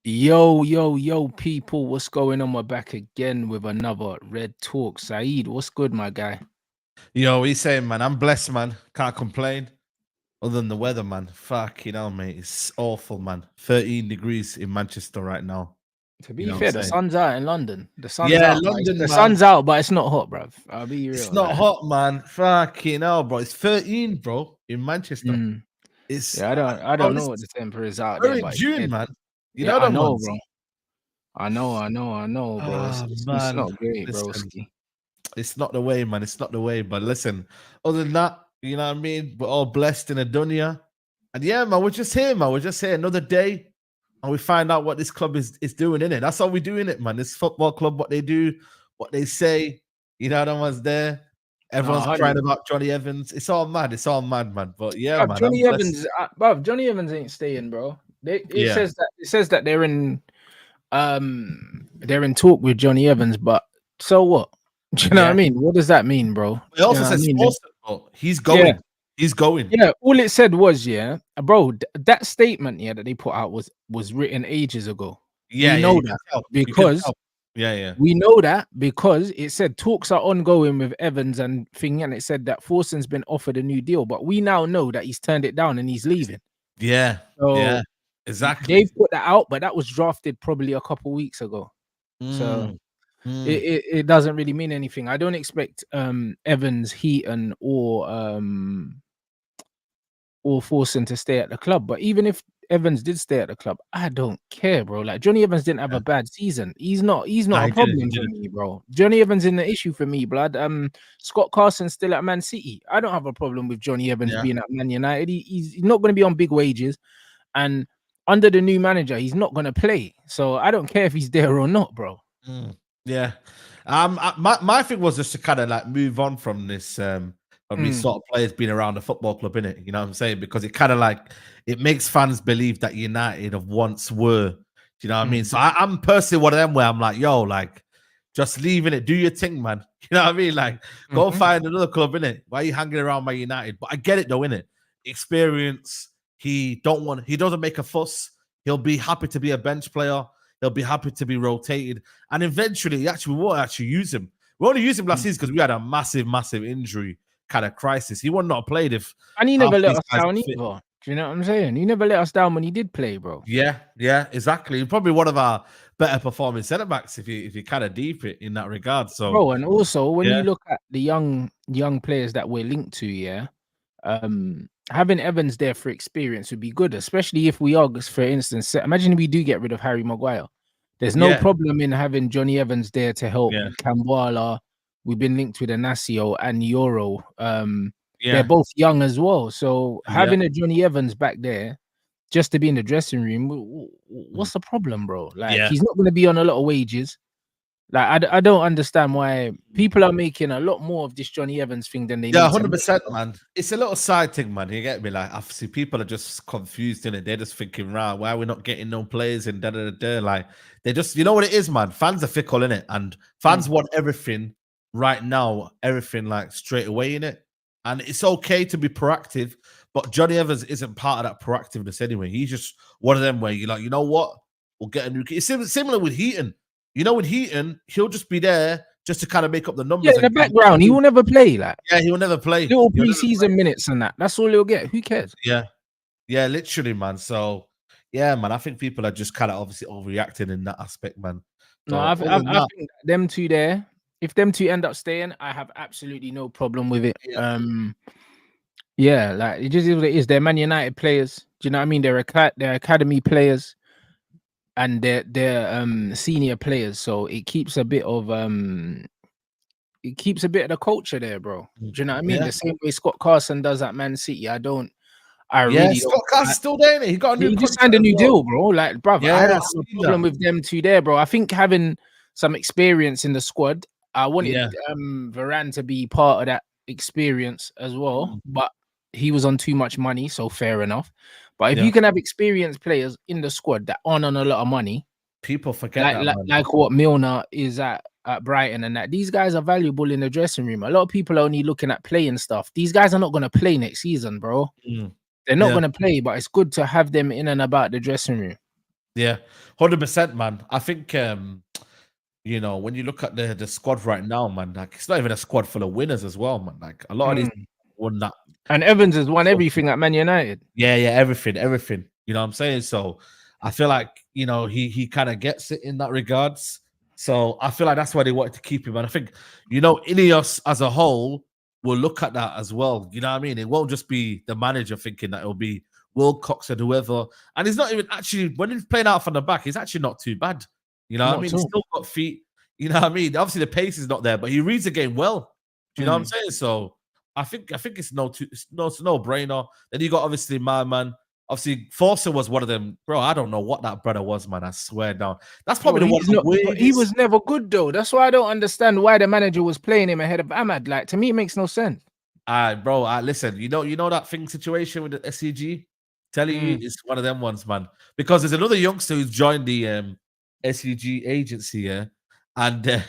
Yo, people, what's going on? We're back again with another Red Talk. Saeed, what's good, my guy? Yo, he's saying, man, I'm blessed, man. Can't complain. Other than the weather, man. Fuck, mate. It's awful, man. 13 degrees in Manchester right now. To You be know what I'm fair, the saying? sun's out in London. The sun's Yeah, out, but London, the man. sun's out, but it's not hot, bruv. I'll be It's real. not Like, hot, man. Fucking hell, bro. It's 13, bro, in Manchester. mm, It's, yeah, I bro, don't know this what the temperature is out we're there, in but it's June, dead. man. You Yeah, know I them know, ones. bro. I know, bro. Oh, It's man. not great, Listen, broski. it's not the way, man. It's not the way. But listen, other than that, you know what I mean? We're all blessed in a dunya. And yeah, man, we're just here, man. We're just here another day. And we find out what this club is doing in it. That's all we do in it, man. This football club, what they do, what they say. You know, no one's there. No, Everyone's crying 100. about Johnny Evans. It's all mad. It's all mad, man. But yeah, man, I'm Johnny blessed. Evans, bruv, Johnny Evans ain't staying, bro. It Yeah. says that they're in talk with Johnny Evans, but so what? Do you know what I Yeah. mean? What does that mean, bro? It You also know what I says mean? Forcen, but he's Yeah, going. He's going. yeah. All it said was, yeah, bro, that statement, yeah, that they put out was written ages ago. Yeah, We yeah, know you can that tell. You can because tell. Yeah, yeah. it said talks are ongoing with Evans and thing, and it said that Forsen's been offered a new deal, but we now know that he's turned it down and he's leaving. Yeah, yeah. So Exactly. they've put that out, but that was drafted probably a couple weeks ago. So Mm, mm. it doesn't really mean anything. I don't expect Evans, Heaton, or Forcen to stay at the club. But even if Evans did stay at the club, I don't care, bro. Like Johnny Evans didn't have Yeah. a bad season. He's No, not a he didn't. He problem for didn't. me, bro. Johnny Evans in the issue for me, blood. Scott Carson's still at Man City. I don't have a problem with Johnny Evans Yeah. being at Man United. He's not going to be on big wages, and under the new manager, he's not going to play. So I don't care if he's there or not, bro. Mm, yeah. My thing was just to kind of like move on from these Mm, sort of players being around the football club, innit? You know what I'm saying? Because it kind of like it makes fans believe that United of once were. Do you know what I mean? mm, So I'm personally one of them where I'm like, yo, like just leaving it, do your thing, man. You know what I mean? Like go mhm, find another club, innit? Why are you hanging around my United? But I get it though, innit? Experience. He doesn't make a fuss. He'll be happy to be a bench player. He'll be happy to be rotated. And eventually, actually, we won't actually use him. We only used him last mm. season because we had a massive injury kind of crisis. He would not have played if And he half never let these us guys down were fit. either. Do you know what I'm saying? He never let us down when he did play, bro. Yeah, yeah, exactly. Probably one of our better performing centre backs if you kind of deep it in that regard. So Bro, and also when yeah, you look at the young players that we're linked to, yeah, having Evans there for experience would be good, especially if we are, for instance, imagine we do get rid of Harry Maguire. There's no yeah, problem in having Johnny Evans there to help yeah, Kambwala. We've been linked with Anasio and Yoro. They're yeah, both young as well. So yeah. having a Johnny Evans back there just to be in the dressing room, Mm, what's the problem, bro? Like yeah. he's not going to be on a lot of wages. Like I don't understand why people are making a lot more of this Johnny Evans thing than they Yeah, need to make. 100%, man. It's a little side thing, man. You get me? Like, obviously, people are just confused in it. They're just thinking, right, why are we not getting no players and da da da da? Like, they just, you know what it is, man. Fans are fickle in it, and Mm, fans want everything right now, everything like straight away in it. And it's okay to be proactive, but Johnny Evans isn't part of that proactiveness anyway. He's just one of them where you're like, you know what? We'll get a new. It's similar with Heaton. You know, with Heaton, he'll just be there just to kind of make up the yeah, numbers in the and get. background, he will never play. Like Yeah, he will never play. little He'll never play. preseason minutes and that. That's all he'll get. Who cares? Yeah, yeah, literally, man. So, yeah, man, I think people are just kind of obviously overreacting in that aspect, man. No, But other than I that, think them two there. If them two end up staying, I have absolutely no problem with it. yeah, Yeah, like it just is what it is. They're Man United players. Do you know what I mean? They're academy players and they're senior players. So it keeps a bit of the culture there, bro. mm, Do you know what I mean? yeah, The same way Scott Carson does at Man City. I yeah. really don't. Scott Cass still there, innit? He got a Yeah, new he just signed contract a as new well. deal, bro. Like, brother, I Yeah, don't I have a seen that. problem with them two there, bro. I think having some experience in the squad, I wanted Yeah, Varane to be part of that experience as well, mm, but he was on too much money, so fair enough. But if yeah. you can have experienced players in the squad that aren't on a lot of money, People forget that, man. like what Milner is at Brighton and that, these guys are valuable in the dressing room. A lot of people are only looking at playing stuff. These guys are not going to play next season, bro. Mm, They're not yeah, going to play, but it's good to have them in and about the dressing room. Yeah, 100%, man. I think you know, when you look at the squad right now, man, like it's not even a squad full of winners as well, man. Like a lot of these Mm. won that. And Evans has won everything at Man United. Yeah, yeah, everything. You know what I'm saying? So I feel like, you know, he kind of gets it in that regards. So I feel like that's why they wanted to keep him. And I think, you know, Ineos as a whole will look at that as well. You know what I mean? It won't just be the manager thinking that it'll be Wilcox and whoever. And he's not even actually, when he's playing out from the back, he's actually not too bad. You know what I Not mean? at He's all. still got feet. You know what I mean? Obviously the pace is not there, but he reads the game well. Do you know what I'm Mm. saying? So I think it's no brainer. Then you got obviously my man. Obviously, Forcen was one of them, bro. I don't know what that brother was, man. I swear down. That's Bro, probably the one of he's the not. But he weirdest. was never good though. That's why I don't understand why the manager was playing him ahead of Ahmad. Like to me, it makes no sense. Bro, listen, you know that thing situation with the SCG? Telling you, Mm. it's one of them ones, man. Because there's another youngster who's joined the SCG agency, yeah, and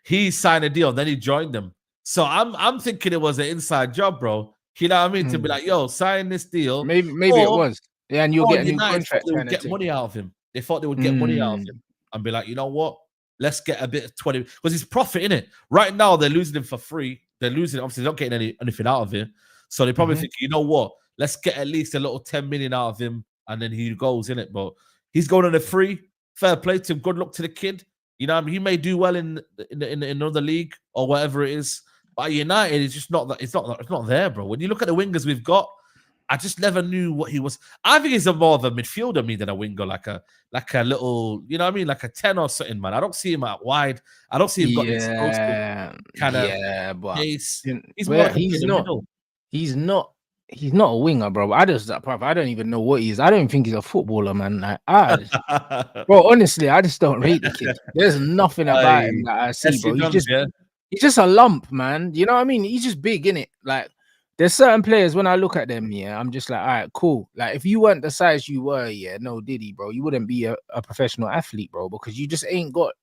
he signed a deal, and then he joined them. So I'm thinking it was an inside job, bro. You know what I mean? To be Mm. like, yo, sign this deal, Maybe it or was. Yeah, and you'll or get a new United thought contract they would kind of get thing. money out of him. They thought they would get money out of him Mm. and be like, you know what? Let's get a bit of 20 because he's profit in it. Right now, they're losing him for free. They're losing, obviously, they're not getting anything out of him. So they probably Mhm. think, you know what? Let's get at least a little 10 million out of him, and then he goes in it. But he's going on a free. Fair play to him. Good luck to the kid. You know, what I mean, he may do well in another league or whatever it is. But at United, it's just not that. It's not there, bro. When you look at the wingers we've got, I just never knew what he was. I think he's a more of a midfielder me than a winger, like a little, you know what I mean, like a 10 or something, man. I don't see him out wide. I don't see him got the explosive Yeah, kind of but pace. He's more well, like a in the middle. he's not, he's not a winger, bro. I don't even know what he is. I don't think he's a footballer, man. Like, bro, honestly, I just don't rate the kid. There's nothing about him Aye. that I see, Yes, he bro. does, yeah. He's just a lump, man. You know what I mean? He's just big, innit? Like, there's certain players when I look at them, yeah, I'm just like, all right, cool. Like, if you weren't the size you were, yeah, no Diddy, bro, you wouldn't be a professional athlete, bro, because you just ain't got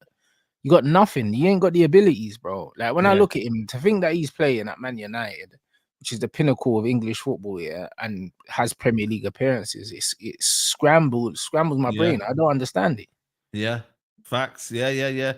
you got nothing. You ain't got the abilities, bro. Like when I Yeah, look at him, to think that he's playing at Man United, which is the pinnacle of English football, yeah, and has Premier League appearances, it scrambles my yeah. brain. I don't understand it. Yeah, facts. Yeah.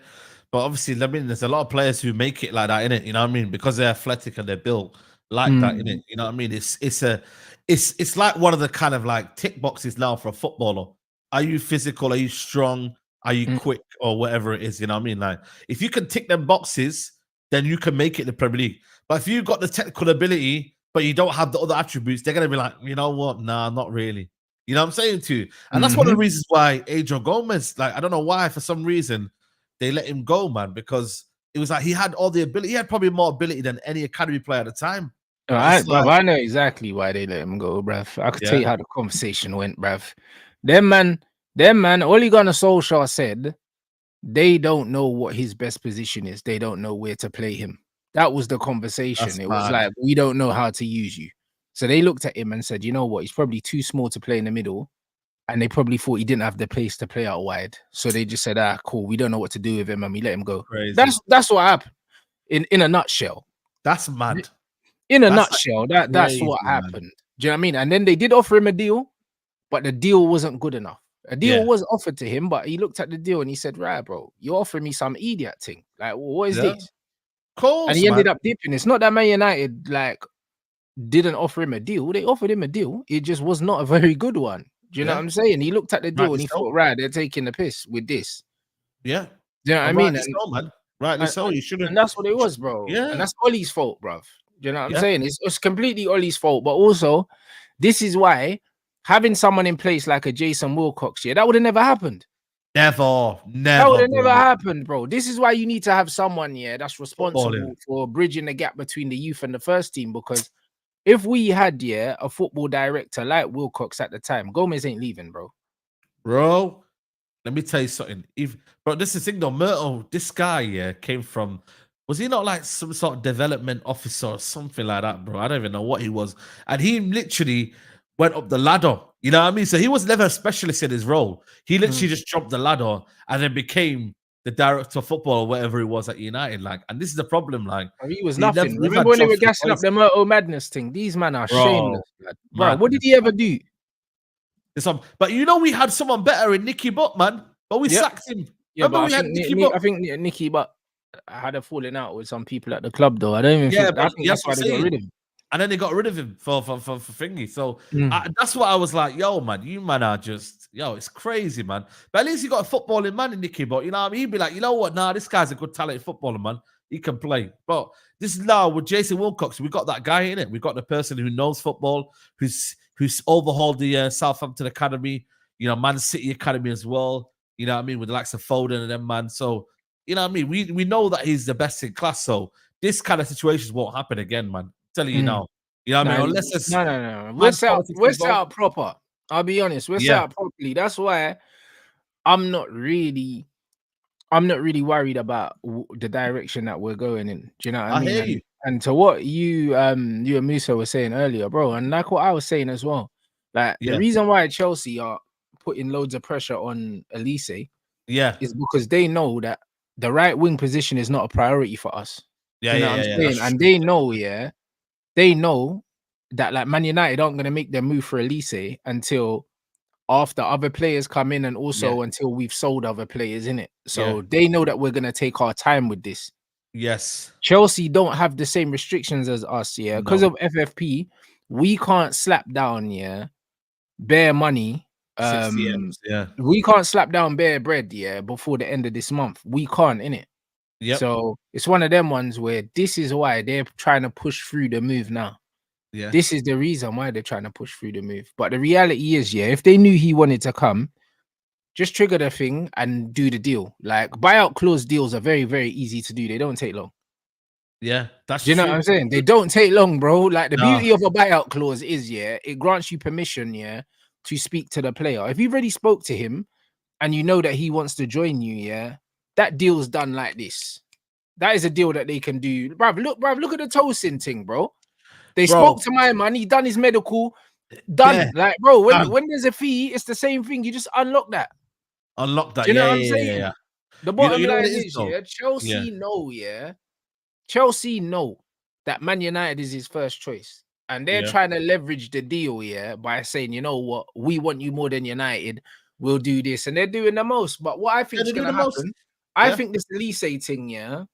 But obviously, I mean, there's a lot of players who make it like that, in it. You know what I mean? Because they're athletic and they're built like that, in it. Mm, You know what I mean? It's like one of the kind of like tick boxes now for a footballer. Are you physical? Are you strong? Are you mm, quick or whatever it is? You know what I mean? Like if you can tick them boxes, then you can make it in the Premier League. But if you've got the technical ability, but you don't have the other attributes, they're gonna be like, you know what? Nah, not really. You know what I'm saying to you? And that's one of the mhm. reasons why Adrian Gomez, like, I don't know why, for some reason, they let him go, man, because it was like he had all the ability. He had probably more ability than any academy player at the time. All But right, it's bruv. like, I know exactly why they let him go, bruv. I could tell yeah, you how the conversation went, bruv. Them man, them man, Ole Gunnar Solskjaer said they don't know what his best position is. They don't know where to play him. That was the that's conversation. It was mad. like, we don't know how to use you. So they looked at him and said, you know what? He's probably too small to play in the middle. And they probably thought he didn't have the pace to play out wide. So they just said, cool, we don't know what to do with him, and we let him go. Crazy. That's what happened in a nutshell. That's mad. In a That's like nutshell, that's crazy, what man. happened. Do you know what I mean? And then they did offer him a deal, but the deal wasn't good enough. A deal Yeah. was offered to him, but he looked at the deal and he said, right, bro, you're offering me some idiot thing. Like, what is Yeah. this? Of And course, he man. ended up dipping. It's not that Man United like didn't offer him a deal. They offered him a deal. It just was not a very good one. Do you know what Yeah. I'm saying? He looked at the deal Rightly and he so. thought, right, they're taking the piss with this. Yeah. Do you know what I And mean? rightly so, man. Rightly And, so. and, You shouldn't. and that's what it was, bro. And Yeah. that's Ollie's fault, bro. Do you know what I'm Yeah. saying? It's completely Ollie's fault. But also, this is why having someone in place like a Jason Wilcox, yeah, that would have never happened. Never. That would Never, have never bro. happened, bro. This is why you need to have someone, yeah, that's Footballing. responsible for bridging the gap between the youth and the first team. Because if we had, yeah, a football director like Wilcox at the time, Gomez ain't leaving, bro. Bro. Let me tell you something. But this is the thing though, Myrtle, this guy, yeah, came from, was he not like some sort of development officer or something like that, bro? I don't even know what he was. And he literally went up the ladder. You know what I mean? So he was never a specialist in his role. He literally just jumped the ladder and then became the director of football or whatever he was at United. Like, and this is the problem. Like, He was he never, nothing. we've Remember had when they were jobs gassing up replace, the Myrtle Madness thing? These men are bro. shameless, blood. Bro. What did Madness, he ever man. do? But you know, we had someone better in Nicky Butt, man. But we sacked him. Yeah, Remember, we had Nicky Butt. I think Nicky Butt had a falling out with some people at the club, though. I don't even think. I think that's why they got rid of him. And then they got rid of him for thingy. So that's what I was like, yo, man, you man are just, it's crazy, man. But at least you got a footballing man in Nicky, but you know what I mean? He'd be like, you know what? Nah, this guy's a good talented footballer, man. He can play. But this is now with Jason Wilcox, we got that guy in it. We got the person who knows football, who's overhauled the Southampton Academy, Man City Academy as well. You know what I mean? With the likes of Foden and them, man. So, you know what I mean? We know that he's the best in class. So this kind of situations won't happen again, man. Telling you now, you know what I mean? Unless it's no. We're set up proper. I'll be honest. We're set up properly. That's why I'm not really worried about the direction that we're going in. Do you know what I mean? Hear you. And to what you and Musa were saying earlier, bro, and like what I was saying as well. Like the reason why Chelsea are putting loads of pressure on Elise, is because they know that the right wing position is not a priority for us. You know what I'm saying? And they know, they know that like Man United aren't going to make their move for Elise until after other players come in and also until we've sold other players in it. So they know that we're going to take our time with this. Yes. Chelsea don't have the same restrictions as us, because of FFP, we can't slap down, bare money. We can't slap down bare bread, before the end of this month. We can't, innit? So it's one of them ones where this is why they're trying to push through the move now. This is the reason why they're trying to push through the move. But the reality is, if they knew he wanted to come, just trigger the thing and do the deal. Like buyout clause deals are very, very easy to do. They don't take long. That's you know what I'm saying? They don't take long, bro. Like the beauty of a buyout clause is, it grants you permission, to speak to the player. If you've already spoke to him and you know that he wants to join you, that deal's done like this. That is a deal that they can do. Bruv, look at the Tosin thing, bro. They spoke to my man. He done his medical. Done. Yeah. Like, bro, when there's a fee, it's the same thing. You just unlock that. Unlock that. Do you know what I'm saying? Yeah. The bottom line is, Chelsea know, Chelsea know that Man United is his first choice. And they're trying to leverage the deal, by saying, you know what, we want you more than United. We'll do this. And they're doing the most. But what I think is going to happen, I think this Elise thing,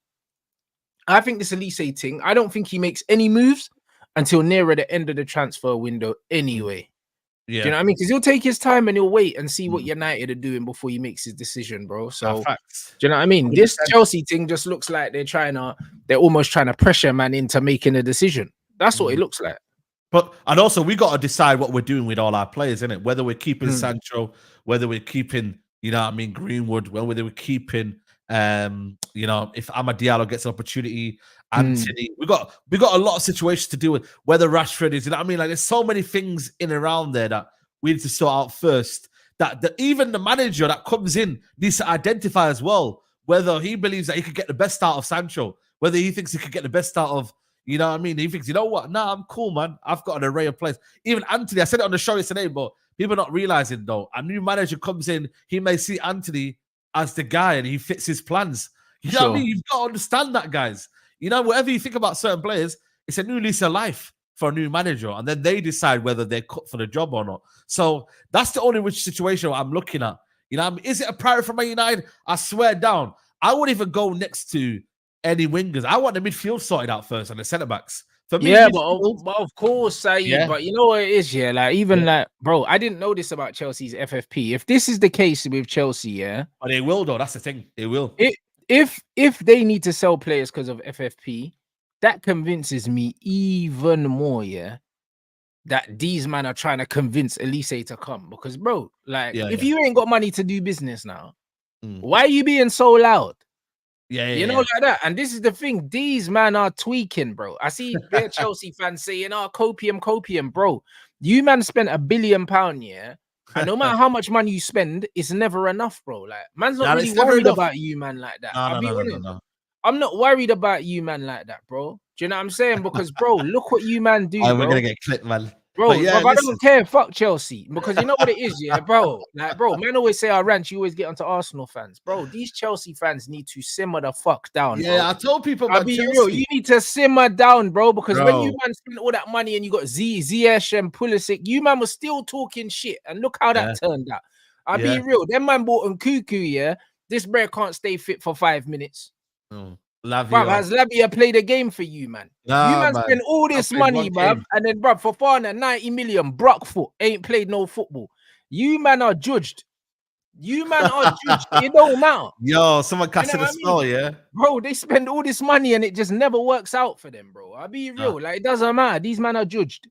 I think this Elise thing, I don't think he makes any moves until nearer the end of the transfer window anyway. Do you know what I mean? Because he'll take his time and he'll wait and see what United are doing before he makes his decision, bro. So, do you know what I mean? 100%. This Chelsea thing just looks like they're almost trying to pressure man into making a decision. That's what it looks like. And also we got to decide what we're doing with all our players, innit? Whether we're keeping Sancho, whether we're keeping, Greenwood, whether we're keeping, if Amad Diallo gets an opportunity, Anthony, we got a lot of situations to deal with. Whether Rashford is, Like there's so many things in and around there that we need to sort out first. That even the manager that comes in needs to identify as well whether he believes that he could get the best out of Sancho, whether he thinks he could get the best out of. You know what I mean? He thinks, you know what? Nah, I'm cool, man. I've got an array of players. Even Anthony, I said it on the show yesterday, but people are not realizing, though. A new manager comes in, he may see Anthony as the guy and he fits his plans. You know what I mean? You've got to understand that, guys. Whatever you think about certain players, it's a new lease of life for a new manager. And then they decide whether they're cut for the job or not. So that's the only which situation I'm looking at. Is it a priority for Man United? I swear down. I wouldn't even go next to any wingers. I want the midfield sorted out first and the centre backs. For me, but of course, Saeed. But you know what it is, like, bro, I didn't know this about Chelsea's FFP. If this is the case with Chelsea, but they will though. That's the thing. They will. If they need to sell players because of FFP, that convinces me even more, that these men are trying to convince Elise to come. Because, bro, if you ain't got money to do business now, why are you being so loud? Like that. And this is the thing. These men are tweaking, bro. I see their Chelsea fans saying, copium, bro. You man spent £1 billion, and no matter how much money you spend, it's never enough, bro. Like, man's not really worried about you, man, like that. No. I'm not worried about you, man, like that, bro. Do you know what I'm saying? Because, bro, look what you man do, bro. We're going to get clipped, man. Bro, But yeah, I listen. don't care. Fuck Chelsea. Because you know what it is, yeah, bro. Like, bro, man always say, Rants, you always get onto Arsenal fans. Bro, these Chelsea fans need to simmer the fuck down, Yeah, bro. I told people I'll about be Chelsea. real. You need to simmer down, bro. Because when you Bro. man spend all that money and you got Ziyech and Pulisic, you man was still talking shit. And look how that turned out. I'll be real. Them man bought on Cuckoo, yeah. This bear can't stay fit for 5 minutes. Bruv, has Lavia played a game for you, man? Nah, you man spend all this money, bruv, and then bruv, for Forcen 90 million, Brockfoot ain't played no football. You man are judged. You man are judged. It don't matter. Yo, someone casting a I spell, mean? yeah? Bro, they spend all this money and it just never works out for them, bro. I'll be real. Like, it doesn't matter. These men are judged.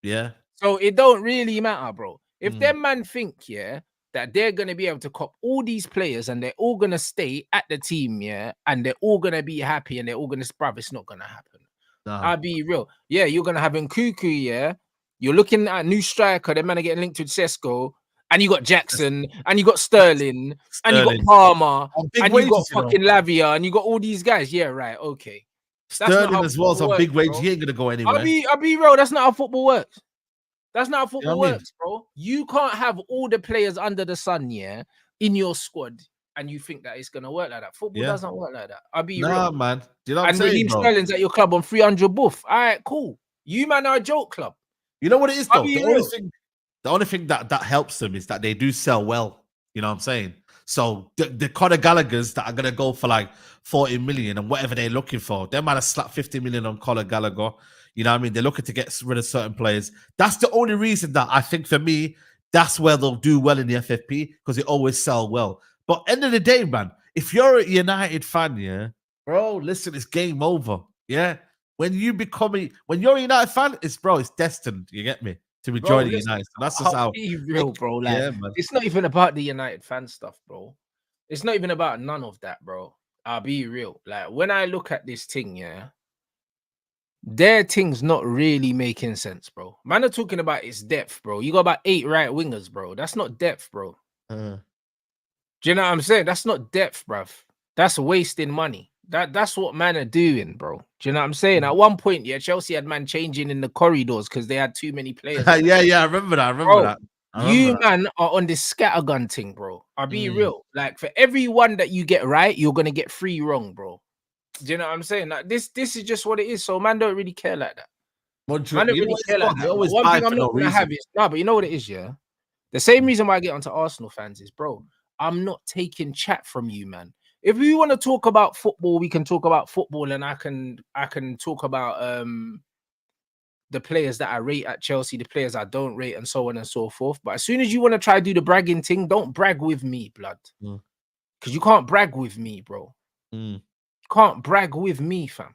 Yeah. So it don't really matter, bro. If them man think, yeah, that they're going to be able to cop all these players and they're all going to stay at the team, yeah, and they're all going to be happy and they're all going to spread, it's not going to happen. I'll be real. Yeah, you're going to have Nkuku, yeah. You're looking at a new striker, the man are getting linked to Sesko, and you got Jackson, and you got Sterling, and you got Palmer, and you got fucking Lavia, and you got all these guys. Yeah, right, okay. Sterling as well is on big wage. He ain't going to go anywhere. I'll be real. That's not how football works. That's not how football works, bro. You can't have all the players under the sun, yeah, in your squad, and you think that it's gonna work like that. Football doesn't work like that. I'll be real, man. Do you know what I'm saying, Raheem bro? Sterling's at your club on 300 buff. All right, cool. You man are a joke club. You know what it is, though? The only thing that helps them is that they do sell well. You know what I'm saying? So the Conor Gallagher's that are gonna go for like 40 million and whatever they're looking for, they might have slapped 50 million on Conor Gallagher. You know what I mean? They're looking to get rid of certain players. That's the only reason that I think for me, that's where they'll do well in the FFP because they always sell well. But end of the day, man, if you're a United fan, yeah, bro, listen, it's game over. Yeah. When you're a United fan, it's destined. You get me? To be joining United. So that's just how. Be real, bro. Like, it's not even about the United fan stuff, bro. It's not even about none of that, bro. I'll be real. Like, when I look at this thing, yeah, their thing's not really making sense, bro. Man are talking about its depth, bro. You got about 8 right wingers, bro. That's not depth, bro. Do you know what I'm saying? That's not depth, bruv. That's wasting money. That's what man are doing, bro. Do you know what I'm saying? At one point, yeah, Chelsea had man changing in the corridors because they had too many players. Yeah, I remember that. You man are on this scattergun thing, bro. I'll be real. Like, for every one that you get right, you're gonna get 3 wrong, bro. Do you know what I'm saying? Like, this is just what it is. So man don't really care like that. Man don't really care like that. One thing I'm not gonna have is but you know what it is, yeah. The same reason why I get onto Arsenal fans is, bro, I'm not taking chat from you, man. If we want to talk about football, we can talk about football, and I can talk about the players that I rate at Chelsea, the players I don't rate, and so on and so forth. But as soon as you want to try to do the bragging thing, don't brag with me, blood. Because you can't brag with me, bro. Can't brag with me, fam.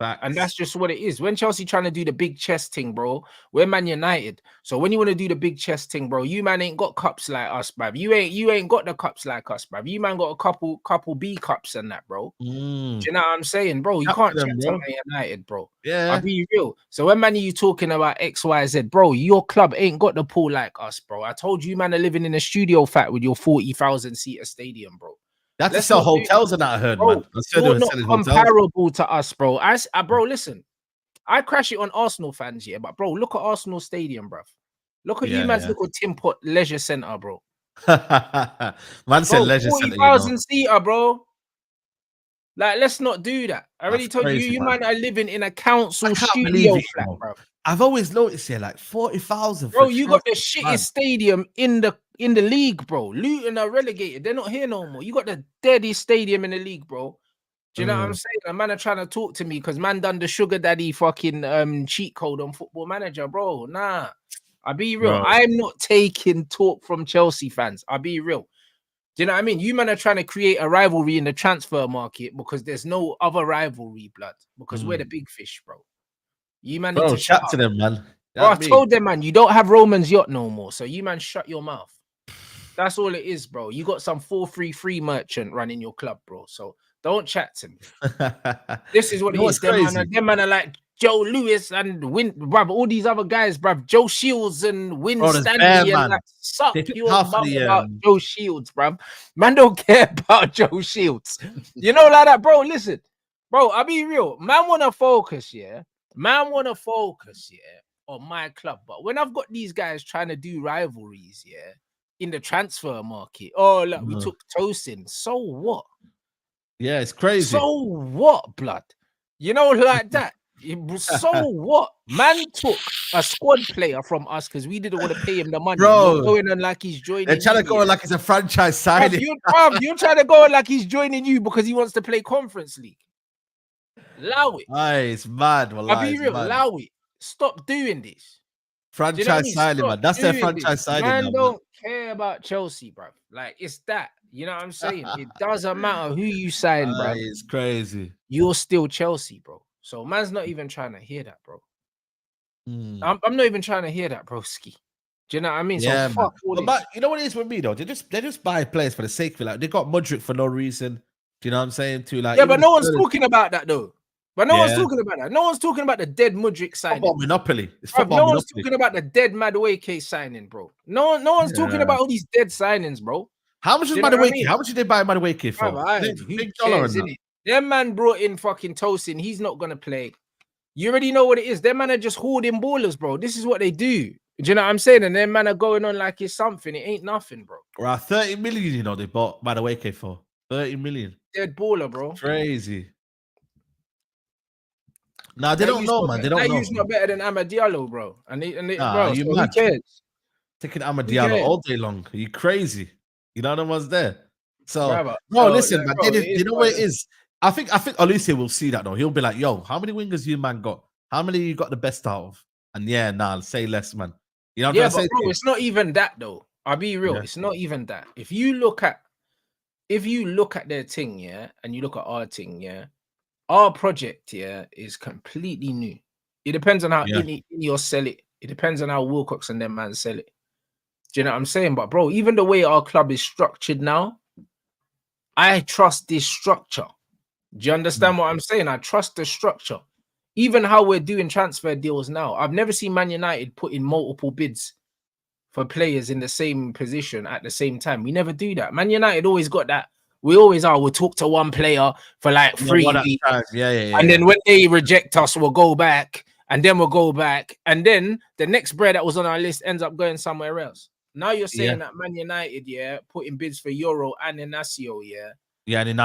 And that's just what it is. When Chelsea trying to do the big chest thing, bro, we're Man United. So when you want to do the big chest thing, bro, you man ain't got cups like us, bruv. You ain't got the cups like us, bruv. You man got a couple B cups and that, bro. Do you know what I'm saying, bro? You can't chat to Man United, bro. Yeah, I'll be real. So when man you talking about XYZ, bro, your club ain't got the pool like us, bro. I told you, man, are living in a studio flat with your 40,000 seater stadium, bro. That's to sell hotels and that I heard, man. You're not comparable to us, bro. Bro, listen, I crash it on Arsenal fans, yeah, but bro, look at Arsenal Stadium, bro. Look at you man's little Tim Pot Leisure Centre, bro. Man said Leisure Centre, 40,000 seater, bro. Like, let's not do that. I already told you, man are living in a council studio flat, bro. I've always noticed here, like 40,000. Bro, you got the shittest stadium in the league, bro. Luton are relegated. They're not here no more. You got the deadest stadium in the league, bro. Do you know what I'm saying? A man are trying to talk to me because man done the sugar daddy fucking cheat code on Football Manager, bro. Nah. I'll be real. Bro. I'm not taking talk from Chelsea fans. I'll be real. Do you know what I mean? You man are trying to create a rivalry in the transfer market because there's no other rivalry, blood. Because we're the big fish, bro. You man need to chat to them, man. Bro, I told them, man, you don't have Roman's yacht no more. So you man shut your mouth. That's all it is, bro. You got some 433 merchant running your club, bro. So don't chat to me. This is what it is. Them man are like Joe Lewis and bruv, all these other guys, bruv. Joe Shields and Win Stanley and that suck your mum about Joe Shields, bruv. Man don't care about Joe Shields. You know, like that, bro. Listen, bro, I'll be real. Man wanna focus, yeah. Man wanna focus, yeah, or my club. But when I've got these guys trying to do rivalries, yeah, in the transfer market, oh look, we took Tosin. So what? Yeah, it's crazy. So what, blood? You know, like that. So what? Man took a squad player from us because we didn't want to pay him the money. Bro, you're going on like he's joining. They're trying to go like it's a franchise signing. You're trying to go like he's joining you because he wants to play Conference League. Allow it. It's mad. I'll be real. Allow it. Stop doing this. Franchise signing, man. That's their franchise signing. Man, don't care about Chelsea, bro. Like, it's that. You know what I'm saying? It doesn't matter who you sign, bro. It's crazy. You're still Chelsea, bro. So man's not even trying to hear that, bro. I'm not even trying to hear that, broski. Do you know what I mean? Yeah, so fuck all this. But you know what it is with me though? They just buy players for the sake of it. Like they got Modric for no reason. Do you know what I'm saying? Yeah, but no one's talking about that though. But no one's talking about that. No one's talking about the dead Modric signing. Football monopoly. No one's talking about the dead Madueke signing, bro. No one's talking about all these dead signings, bro. How much is Madueke? How much did they buy Madueke for? Big cares, innit? Their man brought in fucking Tosin. He's not gonna play. You already know what it is. Their man are just hoarding ballers, bro. This is what they do. Do you know what I'm saying? And their man are going on like it's something. It ain't nothing, bro. Right, 30 million, you know, they bought Madueke for 30 million. Dead baller, bro. Crazy. Nah, they don't know, man. They don't know. That not better than Diallo, bro. Bro, you so who cares? Taking Diallo all day long. Are you crazy? You know, no one's there. So, listen, man. You know what it is? I think Olise will see that though. He'll be like, "Yo, how many wingers you man got? How many you got the best out of?" And say less, man. You know what I'm saying? Bro, it's not even that though. I'll be real. Yeah. It's not even that. If you look at their thing, yeah, and you look at our thing, yeah, our project, yeah, is completely new. It depends on how Ineos sell it. It depends on how Wilcox and them man sell it. Do you know what I'm saying? But bro, even the way our club is structured now, I trust this structure. Do you understand what I'm saying? I trust the structure. Even how we're doing transfer deals now. I've never seen Man United put in multiple bids for players in the same position at the same time. We never do that. Man United always got that. We'll talk to one player for like 3 weeks. And then when they reject us, we'll go back. And then we'll go back. And then the next player that was on our list ends up going somewhere else. Now you're saying that Man United, putting bids for Yoro and Inacio,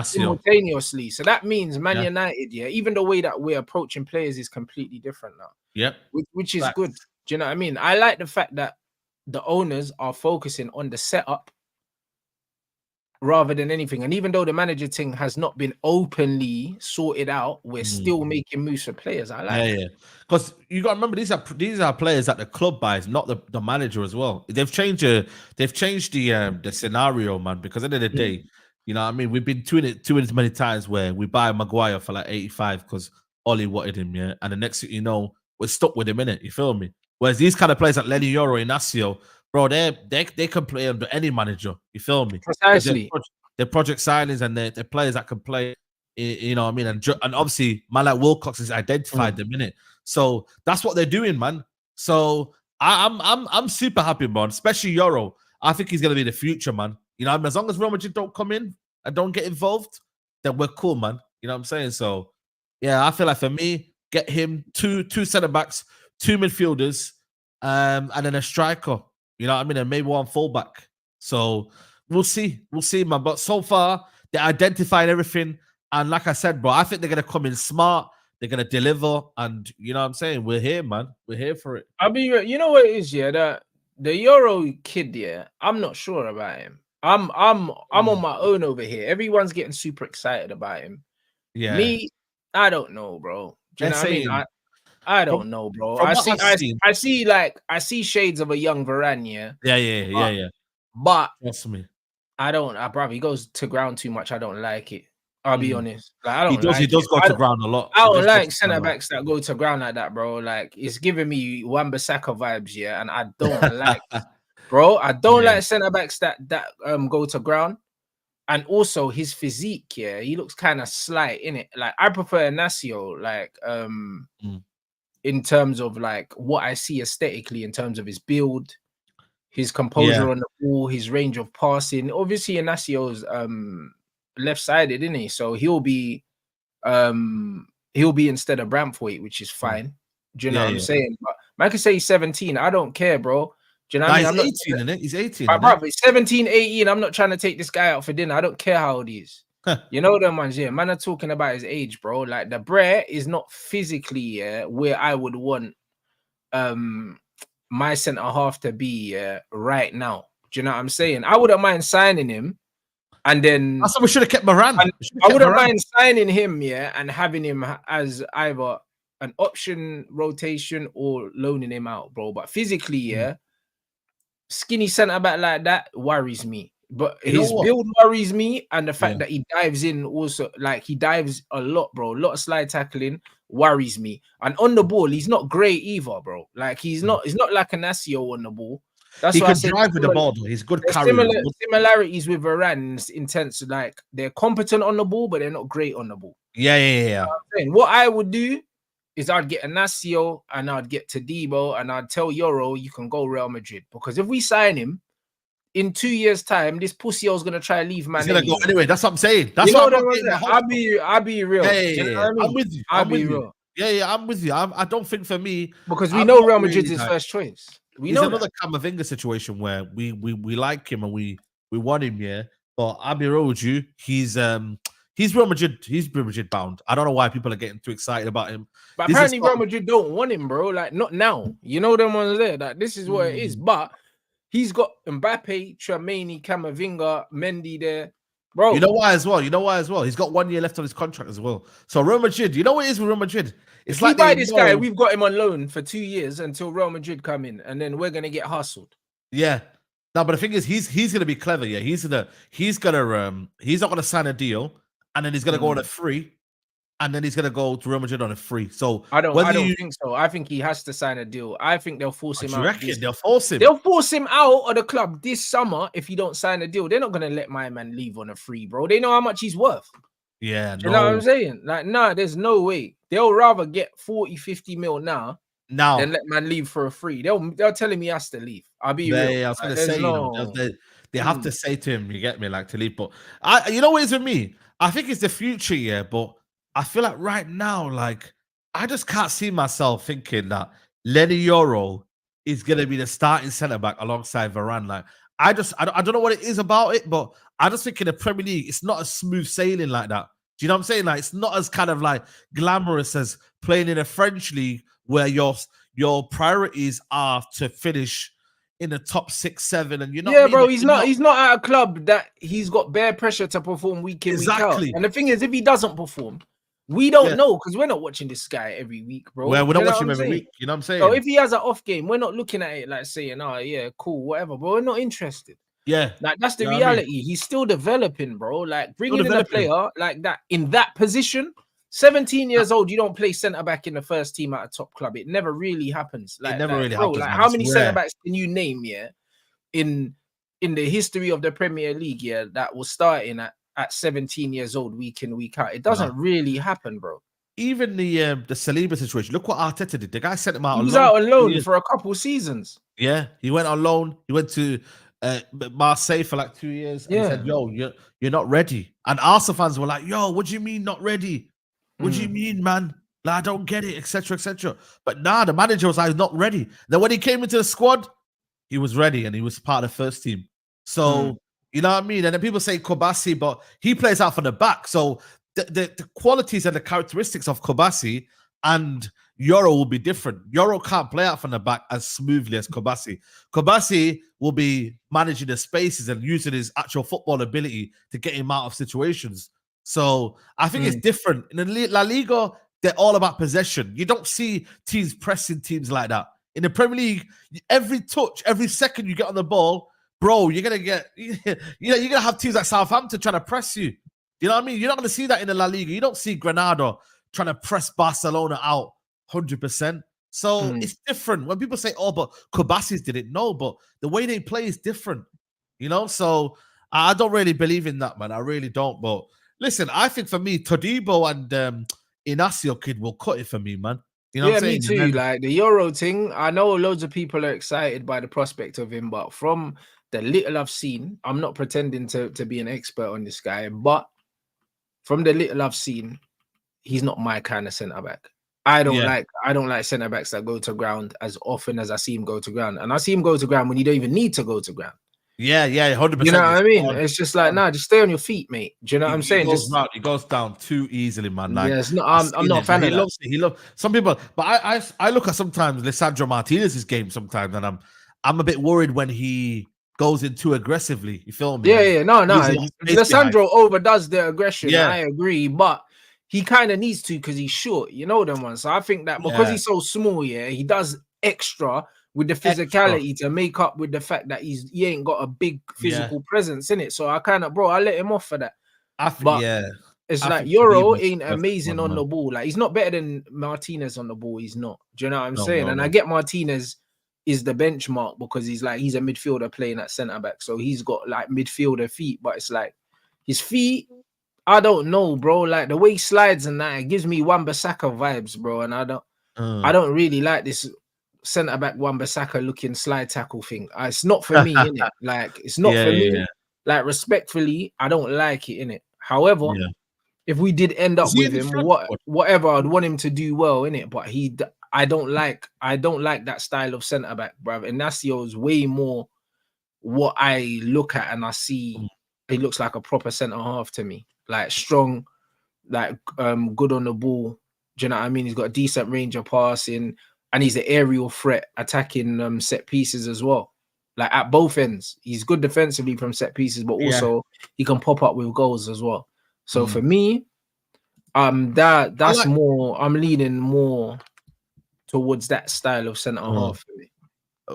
simultaneously. So that means Man United, even the way that we're approaching players is completely different now. Yep. Which is good. Do you know what I mean? I like the fact that the owners are focusing on the setup rather than anything. And even though the manager thing has not been openly sorted out, we're still making moves for players. I like it. Because you got to remember, these are players that the club buys, not the manager as well. They've changed the scenario, man, because at the end of the day, you know what I mean? We've been doing it too many times where we buy Maguire for like 85 because Ollie wanted him, and the next thing you know, we're stuck with him, innit? You feel me? Whereas these kind of players like Lenny Yoro, Inacio, bro, they can play under any manager. You feel me? Precisely. They're project signings and they're players that can play. You know what I mean? And obviously, man like Wilcox has identified them, innit? So that's what they're doing, man. So I'm super happy, man. Especially Yoro. I think he's gonna be the future, man. You know, as long as Real Madrid don't come in and don't get involved, then we're cool, man. You know what I'm saying? So yeah, I feel like for me, get him two centre backs, 2 midfielders, and then a striker. You know what I mean? And maybe one fullback. So we'll see, man. But so far, they're identifying everything. And like I said, bro, I think they're gonna come in smart. They're gonna deliver, and you know what I'm saying? We're here, man. We're here for it. I mean, you know what it is, the Yoro kid, I'm not sure about him. I'm on my own over here. Everyone's getting super excited about him. Yeah. Me, I don't know, bro. Do you know what I mean? I don't know, bro. I see shades of a young Varane, Yeah. But trust me, bro, he goes to ground too much. I don't like it. I'll be honest. Like, he does go to ground a lot. I don't like centre backs that go to ground like that, bro. Like, it's giving me Wan-Bissaka vibes, and I don't like it. Bro, I don't like centre backs that go to ground. And also his physique, he looks kind of slight, innit? Like, I prefer Inacio, like, in terms of like what I see aesthetically, in terms of his build, his composure on the ball, his range of passing. Obviously, Inacio's left-sided, isn't he? So he'll be instead of Bramthwaite, which is fine. Do you know what I'm saying? Man can say he's 17. I don't care, bro. Do you know what I mean? He's I'm not 18, isn't it? He's 18. my brother, 17, 18. I'm not trying to take this guy out for dinner. I don't care how old he is. You know them ones, yeah. Man are talking about his age, bro. Like the Brer is not physically where I would want my centre half to be right now. Do you know what I'm saying? I wouldn't mind signing him, and then That's what we should have kept Moran. I wouldn't mind signing him, and having him as either an option rotation or loaning him out, bro. But physically, skinny centre back like that worries me. But his build worries me, and the fact that he dives in also, like he dives a lot, bro. A lot of slide tackling worries me. And on the ball, he's not great either, bro. Like he's not like an Asio on the ball. That's why I said drive with the ball, though. He's good carrying. Similarities with Varane in terms of like they're competent on the ball, but they're not great on the ball. Yeah. You know what I would do is I'd get Ignacio and I'd get Todibo and I'd tell Yoro you can go Real Madrid, because if we sign him in 2 years' time, this pussy's gonna try to leave, man. He's gonna go anyway. That's what I'm saying. That's what I'll be real. Yeah. I'm with you. I'll be real. Yeah, I'm with you. I don't think for me, because we know Real Madrid's his first choice. He's another Camavinga situation where we like him and we want him, yeah. But I'll be real with you. He's Real Madrid. He's Real Madrid bound. I don't know why people are getting too excited about him. But apparently Real Madrid don't want him, bro. Like not now. You know them ones there. Like this is what it is. But he's got Mbappe, Tchouaméni, Camavinga, Mendy there. Bro. You know why as well? He's got 1 year left on his contract as well. So Real Madrid, you know what it is with Real Madrid? It's like we buy this guy, we've got him on loan for 2 years until Real Madrid come in, and then we're gonna get hustled. Yeah. No, but the thing is, he's gonna be clever. Yeah, he's not gonna sign a deal, and then he's gonna go on a free, and then he's gonna go to Real Madrid on a free. So I don't think so. I think he has to sign a deal. I think they'll force him out. They'll force him? They'll force him out of the club this summer if he don't sign a deal. They're not gonna let my man leave on a free, bro. They know how much he's worth. Yeah, you know what I'm saying? Like, nah, there's no way. They'll rather get 40, 50 mil now than let man leave for a free. They'll tell him he has to leave. I'll be real. Yeah, I was gonna say, they have to say to him, you get me, like to leave. But you know what is with me? I think it's the future, yeah. But I feel like right now, like I just can't see myself thinking that Lenny Yoro is gonna be the starting centre back alongside Varane. Like I don't know what it is about it, but I just think in the Premier League, it's not as smooth sailing like that. Do you know what I'm saying? Like it's not as kind of like glamorous as playing in a French league where your priorities are to finish in the top 6, 7, and you're not. Yeah, bro, he's not at a club that he's got bare pressure to perform week in, week out. And the thing is, if he doesn't perform, we don't know because we're not watching this guy every week, bro. Well, we're not watching him every week. You know what I'm saying? So if he has an off game, we're not looking at it like saying, "Oh, yeah, cool, whatever," but we're not interested. Yeah, like that's the reality. I mean? He's still developing, bro. Like bringing in a player like that in that position. 17 years old, you don't play centre back in the first team at a top club. It never really happens. Like, it never really bro, happens. Like, how many centre backs can you name, in the history of the Premier League, that was starting at 17 years old, week in, week out? It doesn't really happen, bro. Even the Saliba situation. Look what Arteta did. The guy sent him out. He was out on loan for a couple seasons. Yeah, he went on loan. He went to Marseille for like 2 years. And he said, "Yo, you're not ready." And Arsenal fans were like, "Yo, what do you mean not ready? What do you mean, man? Like, I don't get it, etc., etc." But nah, the manager was like, not ready. Then when he came into the squad, he was ready and he was part of the first team. So you know what I mean? And then people say Kobasi, but he plays out from the back. So the qualities and the characteristics of Kobasi and Yoro will be different. Yoro can't play out from the back as smoothly as Kobasi. Kobasi will be managing the spaces and using his actual football ability to get him out of situations. So I think it's different. In the La Liga, they're all about possession. You don't see teams pressing teams like that. In the Premier League, every touch, every second you get on the ball, bro, you're gonna have teams like Southampton trying to press you. You know what I mean? You're not gonna see that in the La Liga. You don't see Granada trying to press Barcelona out 100%. So it's different. When people say, "Oh, but Kobasi's did it," no, but the way they play is different. You know, so I don't really believe in that, man. I really don't. But listen, I think for me, Todibo and Ignacio kid will cut it for me, man. You know what I'm saying? Me too. Then, like the Yoro thing, I know loads of people are excited by the prospect of him, but from the little I've seen, I'm not pretending to be an expert on this guy, but from the little I've seen, he's not my kind of centre back. I don't like centre backs that go to ground as often as I see him go to ground, and I see him go to ground when you don't even need to go to ground. Yeah, 100%. You know what I mean? It's just like, nah, just stay on your feet, mate. Do you know what I'm saying? He goes down too easily, man. Like, yeah, it's not. I'm not a fan of that. He loves some people, but I look at sometimes Lisandro Martinez's game sometimes, and I'm a bit worried when he goes in too aggressively. You feel me? Yeah. No. Lisandro overdoes the aggression. Yeah. I agree, but he kind of needs to because he's short. You know them ones. So I think that because he's so small, yeah, he does extra with the physicality to make up with the fact that he ain't got a big physical presence in it. So I kind of, I let him off for that. It's like Yoro ain't amazing on the ball. Like, he's not better than Martinez on the ball. He's not. Do you know what I'm saying? I get Martinez is the benchmark because he's a midfielder playing at centre back. So he's got like midfielder feet, but it's like his feet, I don't know, bro. Like the way he slides and that, it gives me Wan-Bissaka vibes, bro. And I don't really like this centre back Wan-Bissaka looking slide tackle thing. It's not for me, innit? Like, it's not for me. Yeah. Like, respectfully, I don't like it, innit? However, if we did end up with him, whatever, I'd want him to do well, innit? But I don't like that style of centre back, bruv. Inacio is way more what I look at and I see. He looks like a proper centre half to me, like strong, like good on the ball. Do you know what I mean? He's got a decent range of passing, and he's an aerial threat attacking set pieces as well. Like at both ends, he's good defensively from set pieces, but also he can pop up with goals as well. So for me, that's more. I'm leaning more towards that style of centre half for me.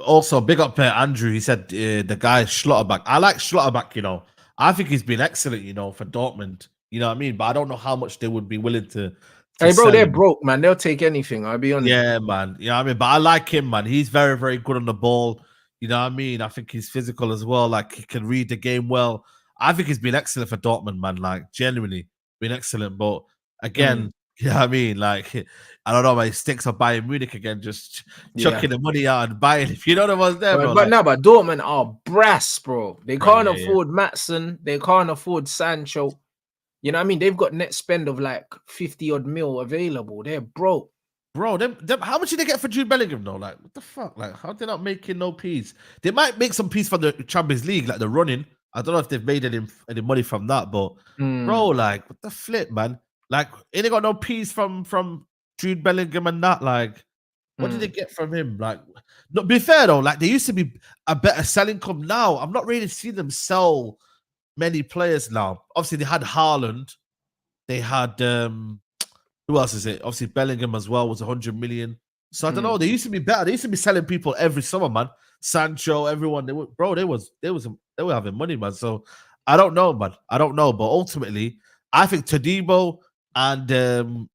Also, big up Andrew. He said the guy Schlotterbeck. I like Schlotterbeck. You know, I think he's been excellent. You know, for Dortmund. You know what I mean? But I don't know how much they would be willing to hey, bro, they're broke, man. They'll take anything. I'll be honest. Yeah, man. You know what I mean? But I like him, man. He's very, very good on the ball. You know what I mean? I think he's physical as well. Like, he can read the game well. I think he's been excellent for Dortmund, man. Like, genuinely been excellent. But again, you know what I mean? Like, I don't know, my sticks are buying Munich again, just chucking the money out and buying. If you know what was there, bro. But Dortmund are brass, bro. They can't afford Maatsen. They can't afford Sancho. You know what I mean? They've got net spend of like 50 odd mil available. They're broke. Bro, them, how much did they get for Jude Bellingham though? Like, what the fuck? Like, how they not making no peas? They might make some peas from the Champions League, like the running. I don't know if they've made any money from that, but bro, like, what the flip, man? Like, ain't they got no peas from Jude Bellingham and that? Like, what did they get from him? Like, no, be fair though, like, they used to be a better selling club. Now I'm not really seeing them sell many players now. Obviously, they had Haaland. They had who else is it? Obviously, Bellingham as well was 100 million. So I don't know. They used to be better. They used to be selling people every summer, man. Sancho, everyone. They were having money, man. So I don't know, man. I don't know. But ultimately, I think Todibo and the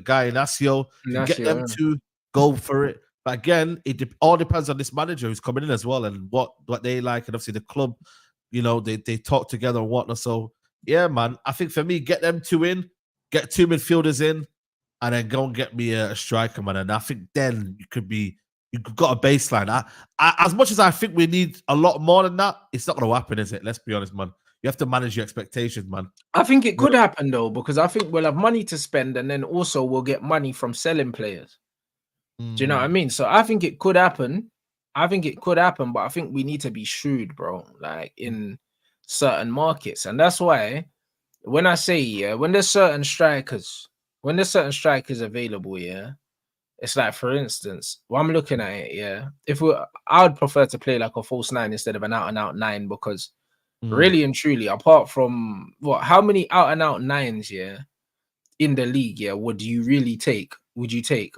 guy Inacio can get them to go for it. But again, it all depends on this manager who's coming in as well and what they like, and obviously the club. You know, they talk together and whatnot. So yeah, man. I think for me, get them two in. Get two midfielders in, and then go and get me a striker, man. And I think then you've got a baseline. I, as much as I think we need a lot more than that, it's not going to happen, is it? Let's be honest, man. You have to manage your expectations, man. I think it could happen, though, because I think we'll have money to spend, and then also we'll get money from selling players. Do you know what I mean? So I think it could happen. But I think we need to be shrewd, bro, like in certain markets. And that's why when I say, when there's certain strikers available, it's like, for instance, I'm looking at it, I would prefer to play like a false 9 instead of an out-and-out 9, because really and truly, apart from how many out-and-out 9s, in the league, would you take?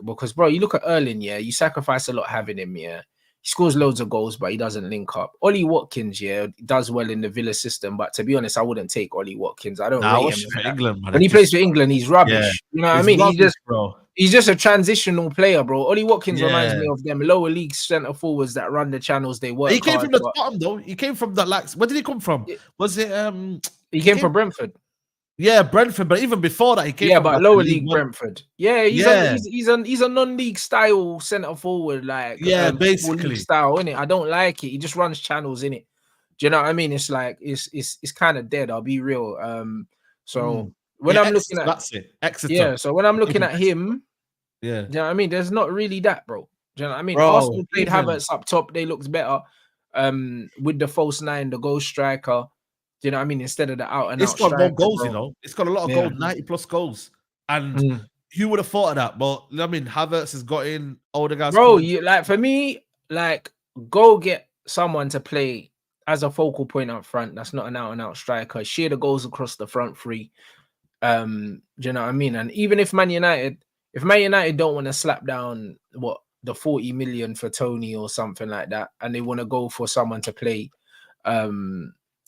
Because, bro, you look at Erling, you sacrifice a lot having him, He scores loads of goals, but he doesn't link up. Ollie Watkins, does well in the Villa system, but to be honest, I wouldn't take Ollie Watkins. I don't rate him for England, man. When he plays for England, he's rubbish. You know what I mean? He's just a transitional player, bro. Ollie Watkins reminds me of them lower league centre forwards that run the channels. They work. He came from the bottom, though. He came from that. Like, where did he come from? Was it? He came from Brentford. Yeah, Brentford, but even before that, he came from but lower league Brentford. He's a non-league style centre forward, like basically style, innit? I don't like it. He just runs channels, innit? Do you know what I mean? It's like it's kind of dead. I'll be real. So when I'm looking at Exeter. So when I'm looking at him, Yeah. Do you know what I mean? There's not really that, bro. Do you know what I mean? Bro, Arsenal played even Havertz up top. They looked better with the false nine, the goal striker. Do you know what I mean? Instead of the out and it's out got more striker, goals, bro. you know. It's got a lot of Yeah. goals, 90+ goals. And Mm. who would have thought of that? But I mean, Havertz has got in, older guys. Bro, coming. you like for me, like go get someone to play as a focal point up front. That's not an out and out striker. Share the goals across the front three. Do you know what I mean? And even if Man United don't want to slap down what the 40 million for Tony or something like that, and they want to go for someone to play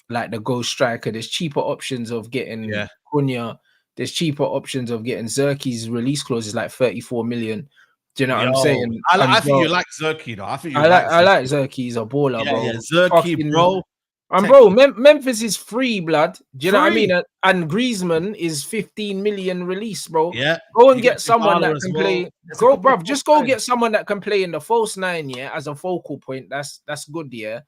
like the goal striker, there's cheaper options of getting Cunha. There's cheaper options of getting Zerki's release clause is like 34 million. Do you know what I'm saying? I think you like Zerki, though. I think you I like Zerki. He's a baller, bro. Yeah, Zerki, bro. And bro, Memphis is free, blood. Do you know what I mean? Free. And Griezmann is 15 million release, bro. Yeah. Go and get someone that can play. There's Go, bro. Just go get someone that can play in the false nine, yeah, as a focal point. That's good, yeah.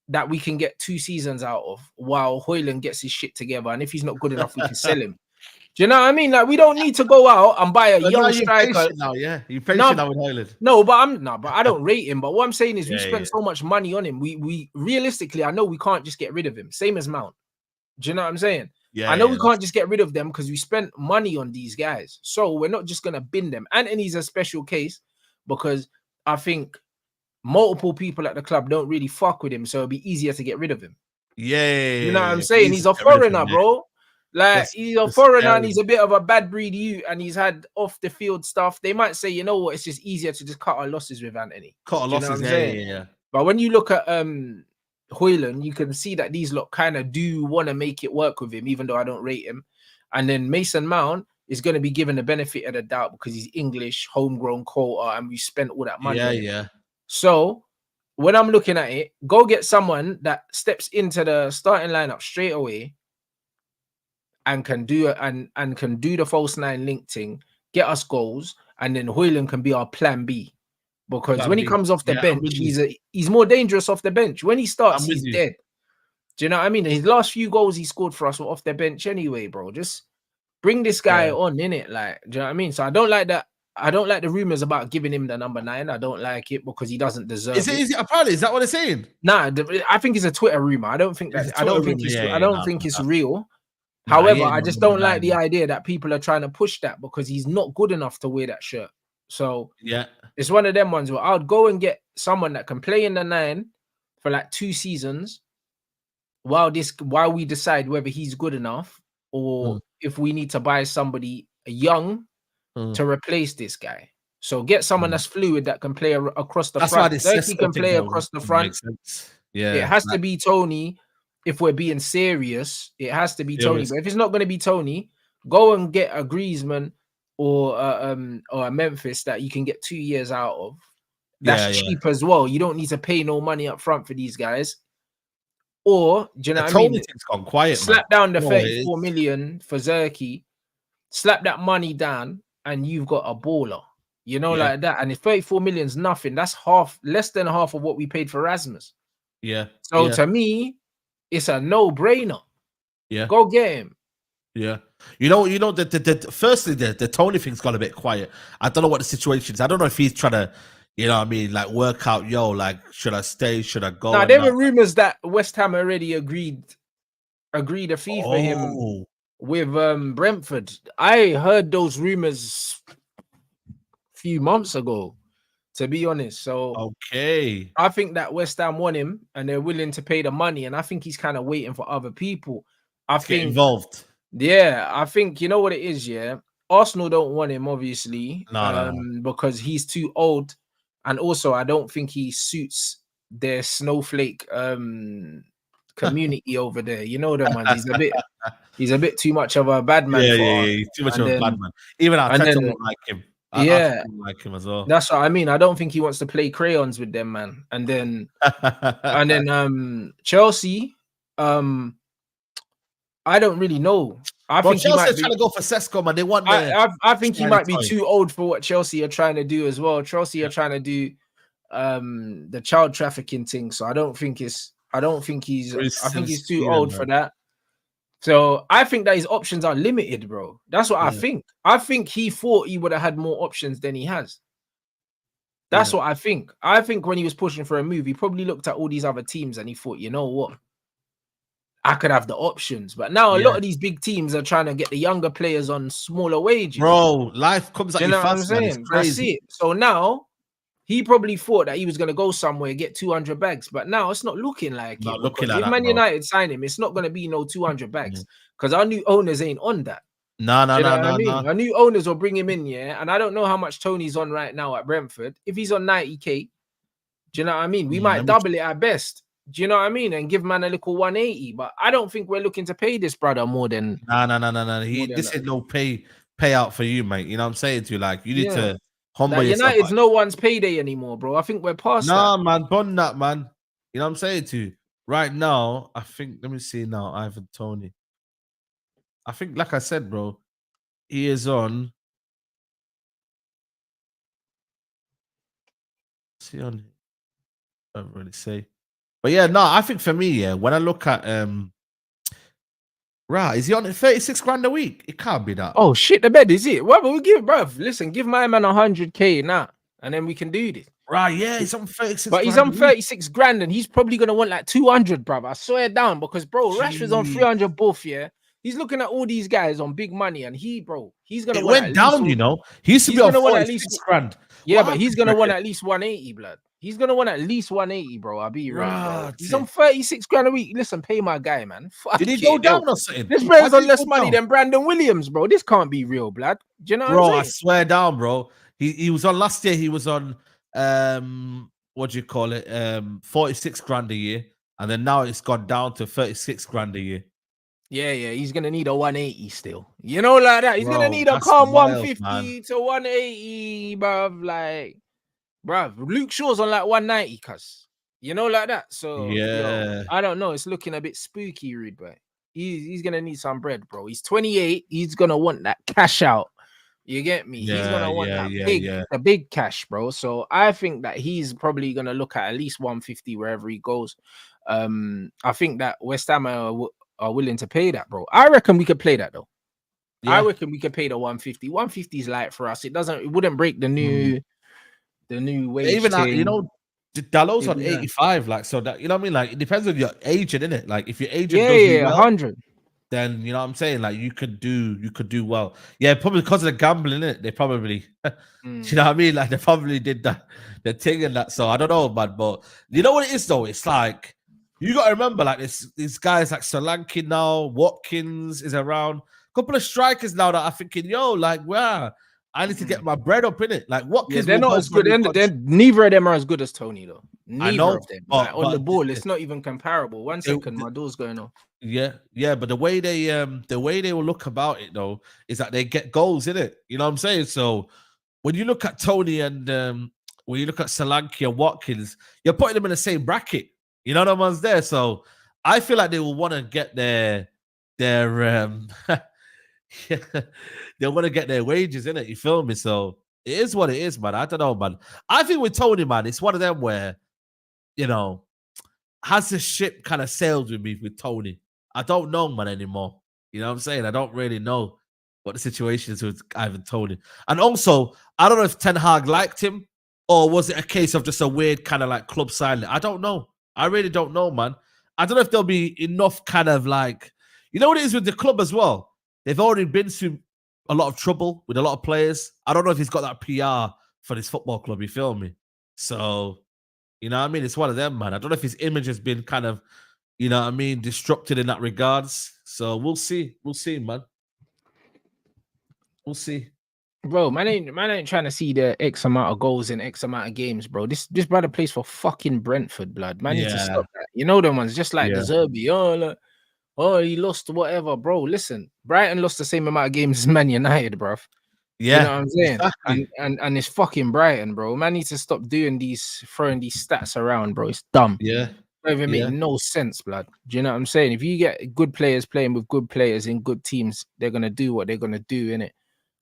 That we can get 2 seasons out of while Højlund gets his shit together. And if he's not good enough, we can sell him. Do you know what I mean? Like we don't need to go out and buy a young striker now. Yeah, you're patient now with Højlund. No, but I don't rate him. But what I'm saying is, we spent so much money on him. We realistically, I know we can't just get rid of him. Same as Mount. Do you know what I'm saying? Yeah, I know we can't just get rid of them because we spent money on these guys. So we're not just gonna bin them. Anthony's a special case because I think multiple people at the club don't really fuck with him, so it'll be easier to get rid of him. You know what I'm saying? He's a foreigner, bro. Like he's a foreigner and he's a bit of a bad breed and he's had off the field stuff. They might say, you know what, it's just easier to just cut our losses with Anthony. Yeah. But when you look at Højlund, you can see that these lot kind of do want to make it work with him, even though I don't rate him. And then Mason Mount is going to be given the benefit of the doubt because he's English, homegrown quota, and we spent all that money. Yeah. So when I'm looking at it, go get someone that steps into the starting lineup straight away and can do it and can do the false nine link thing, get us goals, and then Højlund can be our plan B. Because when he comes off the bench, he's more dangerous off the bench. When he starts, he's dead. Do you know what I mean? His last few goals he scored for us were off the bench anyway, bro. Just bring this guy on, innit? Like, do you know what I mean? So I don't like that. I don't like the rumors about giving him the number 9. I don't like it because he doesn't deserve it. Is it apparently? Is that what they're saying? Nah, I think it's a Twitter rumor. I don't think that. I don't think it's real. However, I just don't like the idea that people are trying to push that because he's not good enough to wear that shirt. So it's one of them ones where I would go and get someone that can play in the 9 for like 2 seasons while we decide whether he's good enough or if we need to buy somebody young to replace this guy. So get someone that's fluid that can play across the front. He can play across the front. Yeah, it has to be Tony. If we're being serious, it has to be Tony. But if it's not going to be Tony, go and get a Griezmann or a Memphis that you can get 2 years out of. That's cheap as well. You don't need to pay no money up front for these guys. Or do you know what I mean? It's gone quiet. Slap down the 34 million for Zerki, slap that money down, and you've got a baller. You know, like that. And if 34 million is nothing, that's less than half of what we paid for Rasmus. Yeah. So to me, it's a no-brainer. Yeah. Go get him. Yeah. You know, firstly, the Tony thing's got a bit quiet. I don't know what the situation is. I don't know if he's trying to, you know what I mean, like work out, like, should I stay? Should I go? Now, there were rumors that West Ham already agreed a fee for him with Brentford. I heard those rumors a few months ago, to be honest. So I think that West Ham want him and they're willing to pay the money, and I think he's kind of waiting for other people. I think get involved. Yeah, I think you know what it is. Yeah, Arsenal don't want him, obviously, because he's too old, and also I don't think he suits their snowflake community over there. You know them ones. He's a bit too much of a bad man. He's too much of a bad man. Even Arteta don't like him. I don't like him as well. That's what I mean. I don't think he wants to play crayons with them, man. And then Chelsea, I don't really know. I think Chelsea are trying to go for Sesko, man. They want. I think he might be too old for what Chelsea are trying to do as well. Chelsea are trying to do the child trafficking thing. So I think he's too old for that. So I think that his options are limited, bro. That's what I Yeah. think. I think he thought he would have had more options than he has. That's Yeah. what I think. I think when he was pushing for a move, he probably looked at all these other teams and he thought, you know what? I could have the options. But now a lot Yeah. of these big teams are trying to get the younger players on smaller wages. Bro, life comes at Do you you know what I'm fast, man. It's saying? That's crazy. it. So now he probably thought that he was going to go somewhere, get 200 bags. But now it's not looking like Not it, looking because like if that, Man bro. United sign him, it's not going to be no 200 Yeah. bags because our new owners ain't on that. No, Do you know what I no. mean? Our new owners will bring him in, yeah. And I don't know how much Tony's on right now at Brentford. If he's on 90k, do you know what I mean? We might double it at best. Do you know what I mean? And give man a little 180. But I don't think we're looking to pay this brother more than No. This ain't no payout for you, mate. You know what I'm saying to you? Like, you need to humble like yourself. United's no one's payday anymore, bro. I think we're past that. Man, bun that, man. You know what I'm saying to you? Right now, I think, let me see now, Ivan Tony. I think, like I said, bro, he is on. See on. I don't really say. But yeah, no, I think for me, yeah, when I look at right, is he on 36 grand a week? It can't be that. Oh shit, the bed is it? Well, we'll give, bro. Listen, give my man 100k now, and then we can do this. Right, yeah, he's on 36 But he's grand on a week. 36 grand, and he's probably gonna want like 200, bro. I swear down, because bro, Rashford's on 300 buff, yeah. He's looking at all these guys on big money, and he's gonna it want went down, you know. He used to be on 46 grand. Yeah, but he's gonna want at least 180, blood. He's gonna want at least 180, bro. I'll be real, bro. He's on 36 grand a week. Listen, pay my guy, man. Fuck did he it, go down or something? This player's on less money than Brandon Williams, bro. This can't be real, blood. Do you know bro, what I'm I saying? swear down, bro. He was on last year, he was on what do you call it? 46 grand a year. And then now it's gone down to 36 grand a year. Yeah, he's gonna need a 180 still. You know, like that. He's gonna need a that's calm wild, 150 man. to 180, bruv. Like, bruv, Luke Shaw's on like 190, cuz. You know, like that. So Yeah. I don't know. It's looking a bit spooky, Rude boy. He's gonna need some bread, bro. He's 28. He's gonna want that cash out. You get me? He's gonna want the big cash, bro. So I think that he's probably gonna look at least 150 wherever he goes. I think that West Ham are willing to pay that, bro. I reckon we could play that though. I reckon we could pay the 150. 150 is light for us. It wouldn't break the new wage. Even you know, Dalot's on 85, like, so that, you know what I mean? Like, it depends on your agent, innit? Like, if your agent does you well, 100, then you know what I'm saying, like, you could do well. Yeah, probably because of the gambling, innit? They probably you know what I mean? Like, they probably did that, the thing and that. So I don't know, man. But you know what it is though? It's like, you gotta remember, like, these guys like Solanke now, Watkins is around, a couple of strikers now that are thinking, yo, like, wow, I need to get my bread up in it. Like, Watkins, they're not as good. Neither of them are as good as Tony, though. Neither of them. But, like, on the ball, it's not even comparable. 1 second, my door's going off. Yeah, but the way they will look about it though is that they get goals in it. You know what I'm saying? So when you look at Tony and when you look at Solanke and Watkins, you're putting them in the same bracket. You know what one's there. So I feel like they will want to get their they want to get their wages in it. You feel me? So it is what it is, man. I don't know, man. I think with Tony, man, it's one of them where, you know, has the ship kind of sailed with me with Tony? I don't know, man, anymore. You know what I'm saying? I don't really know what the situation is with Ivan Tony. And also, I don't know if Ten Hag liked him or was it a case of just a weird kind of like club silent? I don't know. I really don't know, man. I don't know if there'll be enough kind of like, you know what it is with the club as well? They've already been through a lot of trouble with a lot of players. I don't know if he's got that PR for this football club, you feel me? So, you know what I mean? It's one of them, man. I don't know if his image has been kind of, you know what I mean, disrupted in that regards. So we'll see. We'll see, man. We'll see. Bro, man ain't trying to see the X amount of goals in X amount of games, bro. This brother plays for fucking Brentford, blood. Man needs to stop that. You know them ones, just like the Zerbi. Oh, he lost whatever, bro. Listen, Brighton lost the same amount of games as Man United, bro. Yeah, you know what I'm saying? Exactly. And it's fucking Brighton, bro. Man needs to stop throwing these stats around, bro. It's dumb. Yeah. Don't even make no sense, blood. Do you know what I'm saying? If you get good players playing with good players in good teams, they're gonna do what they're gonna do, innit?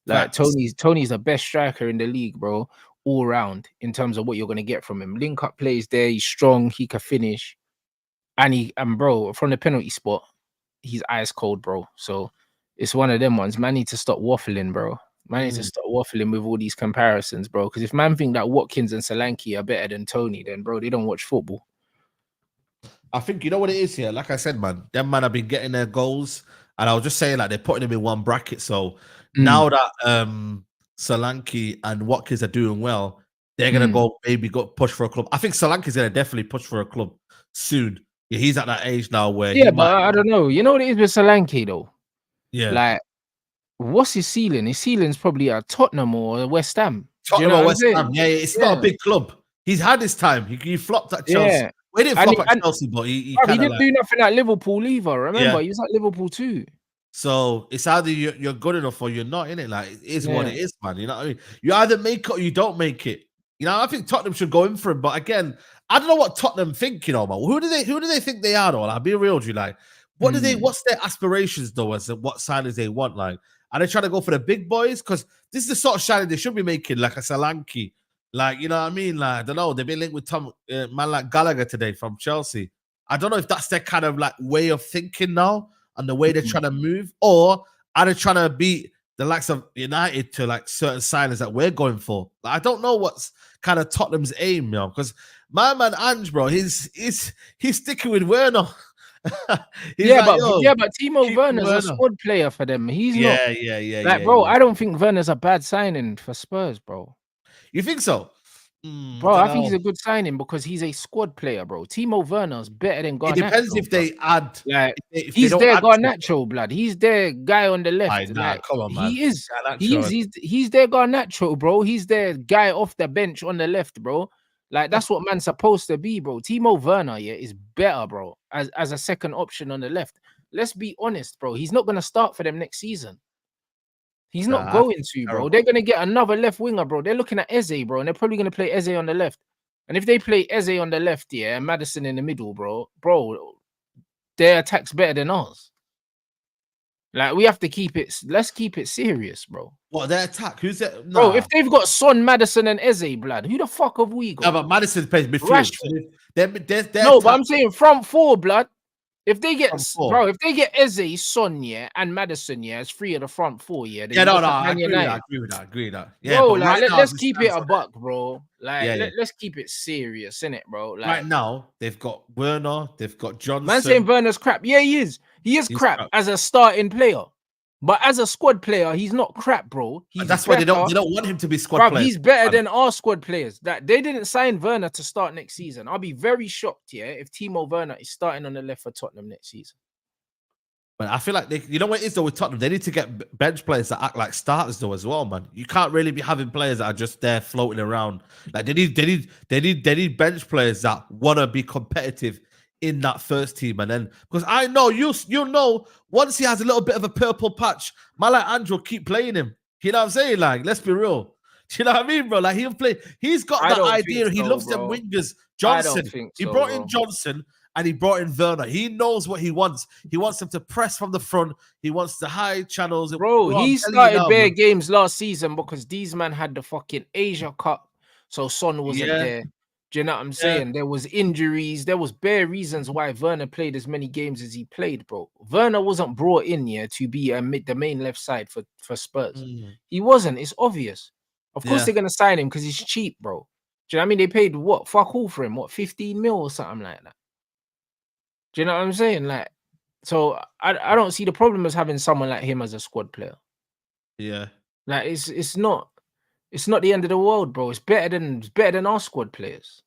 Like Tony's the best striker in the league, bro, all round in terms of what you're gonna get from him. Link up plays there, he's strong, he can finish, and bro, from the penalty spot, he's ice cold, bro. So it's one of them ones. Man need to stop waffling, bro. Man need to stop waffling with all these comparisons, bro. Because if man think that Watkins and Solanke are better than Tony, then bro, they don't watch football. I think you know what it is here. Like I said, man, them man have been getting their goals, and I was just saying like they're putting them in one bracket. So now that Solanke and Watkins are doing well, they're gonna go push for a club. I think Solanke's gonna definitely push for a club soon. Yeah, he's at that age now where Yeah, but I don't know. You know what it is with Solanke though? Yeah. Like, what's his ceiling? His ceiling's probably at Tottenham or West Ham. Tottenham or West Ham. Yeah, it's not a big club. He's had his time. He flopped at Chelsea. Yeah. Well, he didn't flop at Chelsea, but he didn't do nothing at Liverpool either. Remember, he was at Liverpool too. So it's either you're good enough or you're not in it. Like it is what it is, man. You know what I mean? You either make it or you don't make it. You know, I think Tottenham should go in for him. But again, I don't know what Tottenham think, you know, man. Who do they think they are though? I'll be real with you. Like, what's their aspirations though, as to what signings they want? Like, are they trying to go for the big boys? Because this is the sort of signing they should be making, like a Solanke. Like, you know what I mean? Like, I don't know. They've been linked with man like Gallagher today from Chelsea. I don't know if that's their kind of like way of thinking now and the way they're trying to move, or are they trying to beat the likes of United to like certain signings that we're going for? Like, I don't know what's kind of Tottenham's aim, you know, because my man Ange, bro, he's sticking with Werner. But Timo Werner's a squad player for them. He's not. Like, bro, I don't think Werner's a bad signing for Spurs, bro. You think so? Bro, I think he's a good signing because he's a squad player, bro. Timo Werner's better than Garnacho. It depends if they add. Like, he's their Garnacho, blood. He's their guy on the left. Like, come on, man. He's their Garnacho, bro. He's their guy off the bench on the left, bro. Like, that's what man's supposed to be, bro. Timo Werner, is better, bro, as a second option on the left. Let's be honest, bro. He's not gonna start for them next season. He's not going to, bro. They're going to get another left winger, bro. They're looking at Eze, bro, and they're probably going to play Eze on the left. And if they play Eze on the left, and Maddison in the middle, bro, their attack's better than ours. Like, we have to keep it. Let's keep it serious, bro. What, their attack? Who's that? Nah. Bro, if they've got Son, Maddison, and Eze, blood, who the fuck have we got? No, but Maddison plays midfield. But I'm saying front four, blood. If they get Eze, Son, and Madison, as three of the front four, I agree with that. Yeah, bro, like, let's keep it a buck, bro. Like, let's keep it serious, innit, bro? Like, right now, they've got Werner, they've got Johnson. Man saying Werner's crap. Yeah, he is. He's crap as a starting player. But as a squad player, he's not crap, bro. That's why they don't want him to be squad player. He's better than our squad players. That they didn't sign Werner to start next season. I'll be very shocked, if Timo Werner is starting on the left for Tottenham next season. But I feel like you know what it is though with Tottenham? They need to get bench players that act like starters though as well, man. You can't really be having players that are just there floating around. Like they need bench players that want to be competitive in that first team. And then because I know you'll know once he has a little bit of a purple patch, man like Andrew will keep playing him. You know what I'm saying? Like, let's be real. Do you know what I mean, bro? Like he'll play. He's got that idea. He loves them wingers. Johnson. He brought in Johnson. And he brought in Werner. He knows what he wants. He wants them to press from the front. He wants the high channels. Bro, he started bare games last season because these men had the fucking Asia Cup. So Son wasn't there. Do you know what I'm saying? There was injuries. There was bare reasons why Werner played as many games as he played, bro. Werner wasn't brought in to be the main left side for Spurs. He wasn't. It's obvious. Of course they're going to sign him because he's cheap, bro. Do you know what I mean? They paid what? Fuck all for him. What? 15 mil or something like that. Do you know what I'm saying? Like, so I don't see the problem as having someone like him as a squad player. Yeah. Like it's not the end of the world, bro. It's better than our squad players.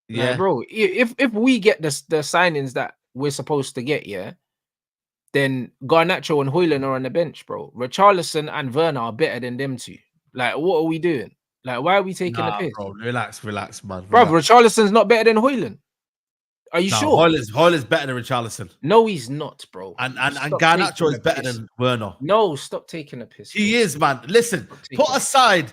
Yeah, like, bro. If we get the signings that we're supposed to get, then Garnacho and Højlund are on the bench, bro. Richarlison and Werner are better than them two. Like, what are we doing? Like, why are we taking the piss? Bro, relax, man. Bro, Richarlison's not better than Højlund. Are you sure? Højlund's better than Richarlison. No, he's not, bro. And Garnacho is better than Werner. No, stop taking a piss. He is, man. Listen, put aside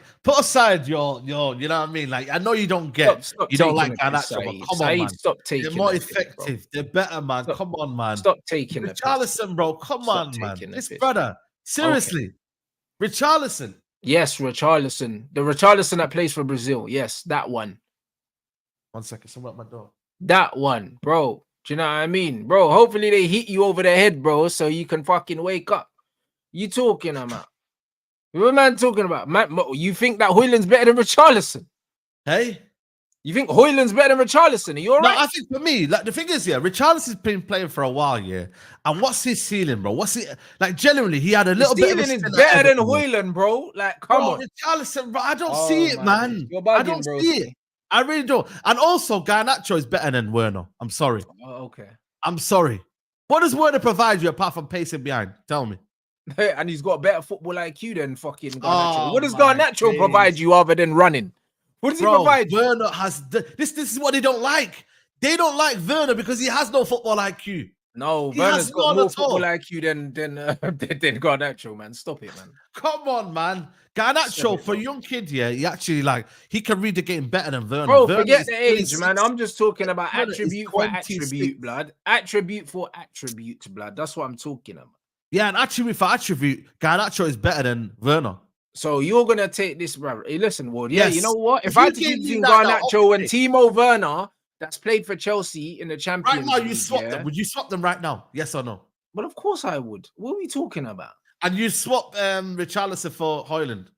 your, you know what I mean? Like, I know you don't don't like Garnacho, but come on, man. Stop taking. They're more effective. They're better, man. Come on, man. Stop taking Richarlison, bro. Come on, man. This brother. Seriously. Richarlison. Yes, Richarlison. The Richarlison that plays for Brazil. Yes, that one. 1 second. Someone at my door. That one, bro. Do you know what I mean, bro? Hopefully they hit you over the head, bro, so you can fucking wake up. You talking about? What man talking about? Man, you think that Hoyland's better than Richarlison? Hey. You think Hoyland's better than Richarlison? Are you all right? No, I think for me, like the thing is, yeah, Richarlison's been playing for a while, yeah. And what's his ceiling, bro? What's it like? Generally, he had a little bit of a ceiling is better than Hoyland, bro. Like, come on, Richarlison, bro. I don't see it, man. You're bugging, I don't bro. see it. I really don't. And also, Garnacho is better than Werner. I'm sorry. Oh, okay. I'm sorry. What does Werner provide you apart from pacing behind? Tell me. And he's got better football IQ than fucking Garnacho. What does Garnacho provide you other than running? What does he provide? Werner has this is what they don't like. They don't like Werner because he has no football IQ. No, Werner's got more football IQ than Garnacho, man. Stop it, man. Come on, man. Garnacho, for a young kid, yeah, he can read the game better than Werner. Bro, Werner forget the age, man. I'm just talking about attribute for attribute, blood. Attribute for attribute, blood. That's what I'm talking about. Yeah, and attribute for attribute, Garnacho is better than Werner. So you're gonna take this, bro. Hey, listen, Ward. Yeah, yes. You know what? If I had to choose between Garnacho and Timo Werner, that's played for Chelsea in the Champions League. Right now, you swap them. Would you swap them right now? Yes or no? But of course I would. What are we talking about? And you swap Richarlison for Hoyland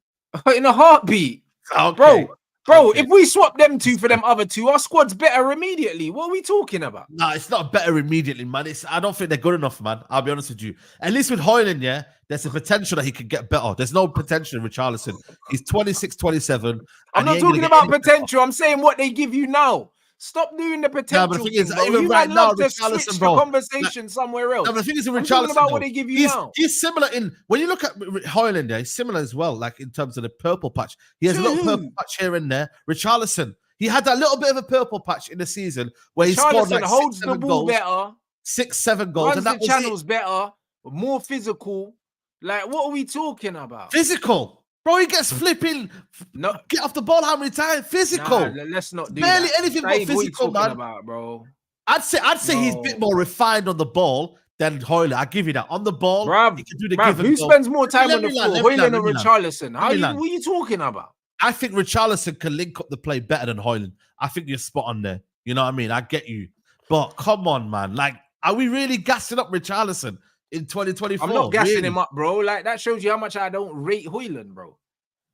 in a heartbeat, okay. Bro. Okay. If we swap them two for them other two, our squad's better immediately. What are we talking about? No, it's not better immediately, man. I don't think they're good enough, man. I'll be honest with you. At least with Hoyland, yeah, there's a potential that he could get better. There's no potential in Richarlison. He's 26, 27. I'm not talking about potential. I'm saying what they give you now. Stop doing the potential. No, but the thing is, even right now, Richarlison, bro, conversation somewhere else. No, but the thing is, Richarlison, about what they give you now. He's similar in when you look at Hoyland, he's similar as well. Like in terms of the purple patch, he has a little purple patch here and there. Richarlison, he had that little bit of a purple patch in the season where he scored like holds the ball better, 6-7 goals, runs and that the channels better, more physical. Like, what are we talking about? Physical. Bro, he gets flipping. No, get off the ball how many times? Physical. Nah, let's not do barely that. anything but physical, man. About, bro. I'd say he's a bit more refined on the ball than Hoyland. I'll give you that. On the ball, he can do the give and who go. spends more time on the floor, Hoyland or Richarlison? What are you talking about? I think Richarlison can link up the play better than Hoyland. I think you're spot on there. You know what I mean? I get you. But come on, man. Like, are we really gassing up Richarlison in 2024? I'm not gassing him up, bro. Like, that shows you how much I don't rate Hoyland, bro.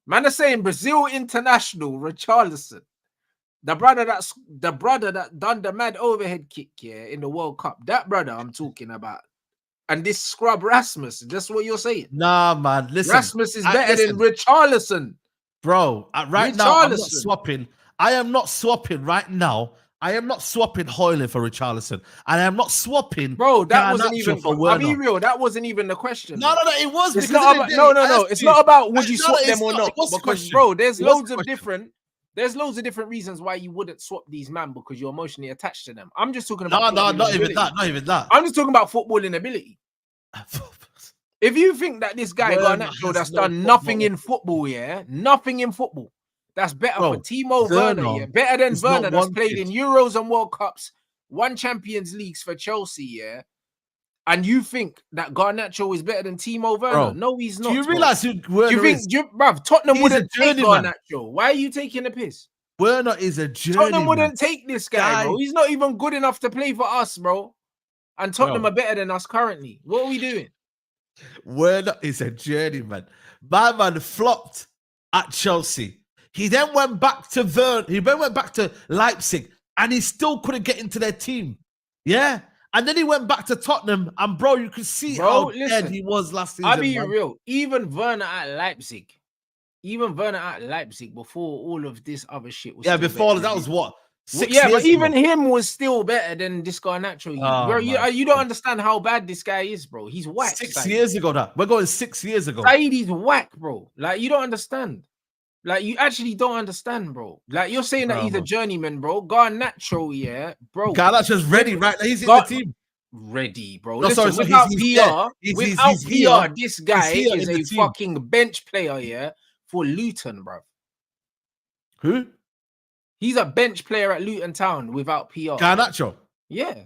Man are saying Brazil international Richarlison, the brother that done the mad overhead kick here in the World Cup. That brother I'm talking about. And this scrub Rasmus, that's what you're saying. Nah, man. Listen, Rasmus is better than Richarlison. Bro, right now, I'm not swapping. I am not swapping right now. I am not swapping Hoyland for Richarlison. And I am not swapping. Bro, that wasn't even. I'll be real. That wasn't even the question. No, it was. It's not about, no. It's not about would you swap them or not. Because, bro, there's loads of different reasons why you wouldn't swap these men because you're emotionally attached to them. I'm just talking about. No, not even that. I'm just talking about footballing ability. If you think that this guy Garnacho that's done nothing in football, nothing in football. That's better for Timo Werner, better than Werner that's played in Euros and World Cups, won Champions Leagues for Chelsea, and you think that Garnacho is better than Timo Werner? No, he's not. Do you realize who Werner is? Bruv, Tottenham wouldn't take Garnacho. Why are you taking the piss? Werner is a journeyman. Tottenham wouldn't take this guy, bro. He's not even good enough to play for us, bro. And Tottenham are better than us currently. What are we doing? Werner is a journeyman. My man flopped at Chelsea. He then went back to He then went back to Leipzig, and he still couldn't get into their team. Yeah, and then he went back to Tottenham, and bro, you could see how dead he was last season. I'll be real. Even Werner at Leipzig, before all of this other shit was. Yeah, before that was what. 6 years but even him was still better than this Garnacho. Bro, you don't understand how bad this guy is, bro. He's whack. 6 years ago, that we're going 6 years ago. He's whack, bro. Like, you don't understand. Like, you actually don't understand, bro. Like, you're saying that he's a journeyman, bro. Garnacho, bro. Garnacho's ready, right? He's in the team. Ready, bro. No, Listen, sorry, without he's PR, this guy is a fucking bench player, for Luton, bro. Who? He's a bench player at Luton Town without PR. Garnacho? Yeah.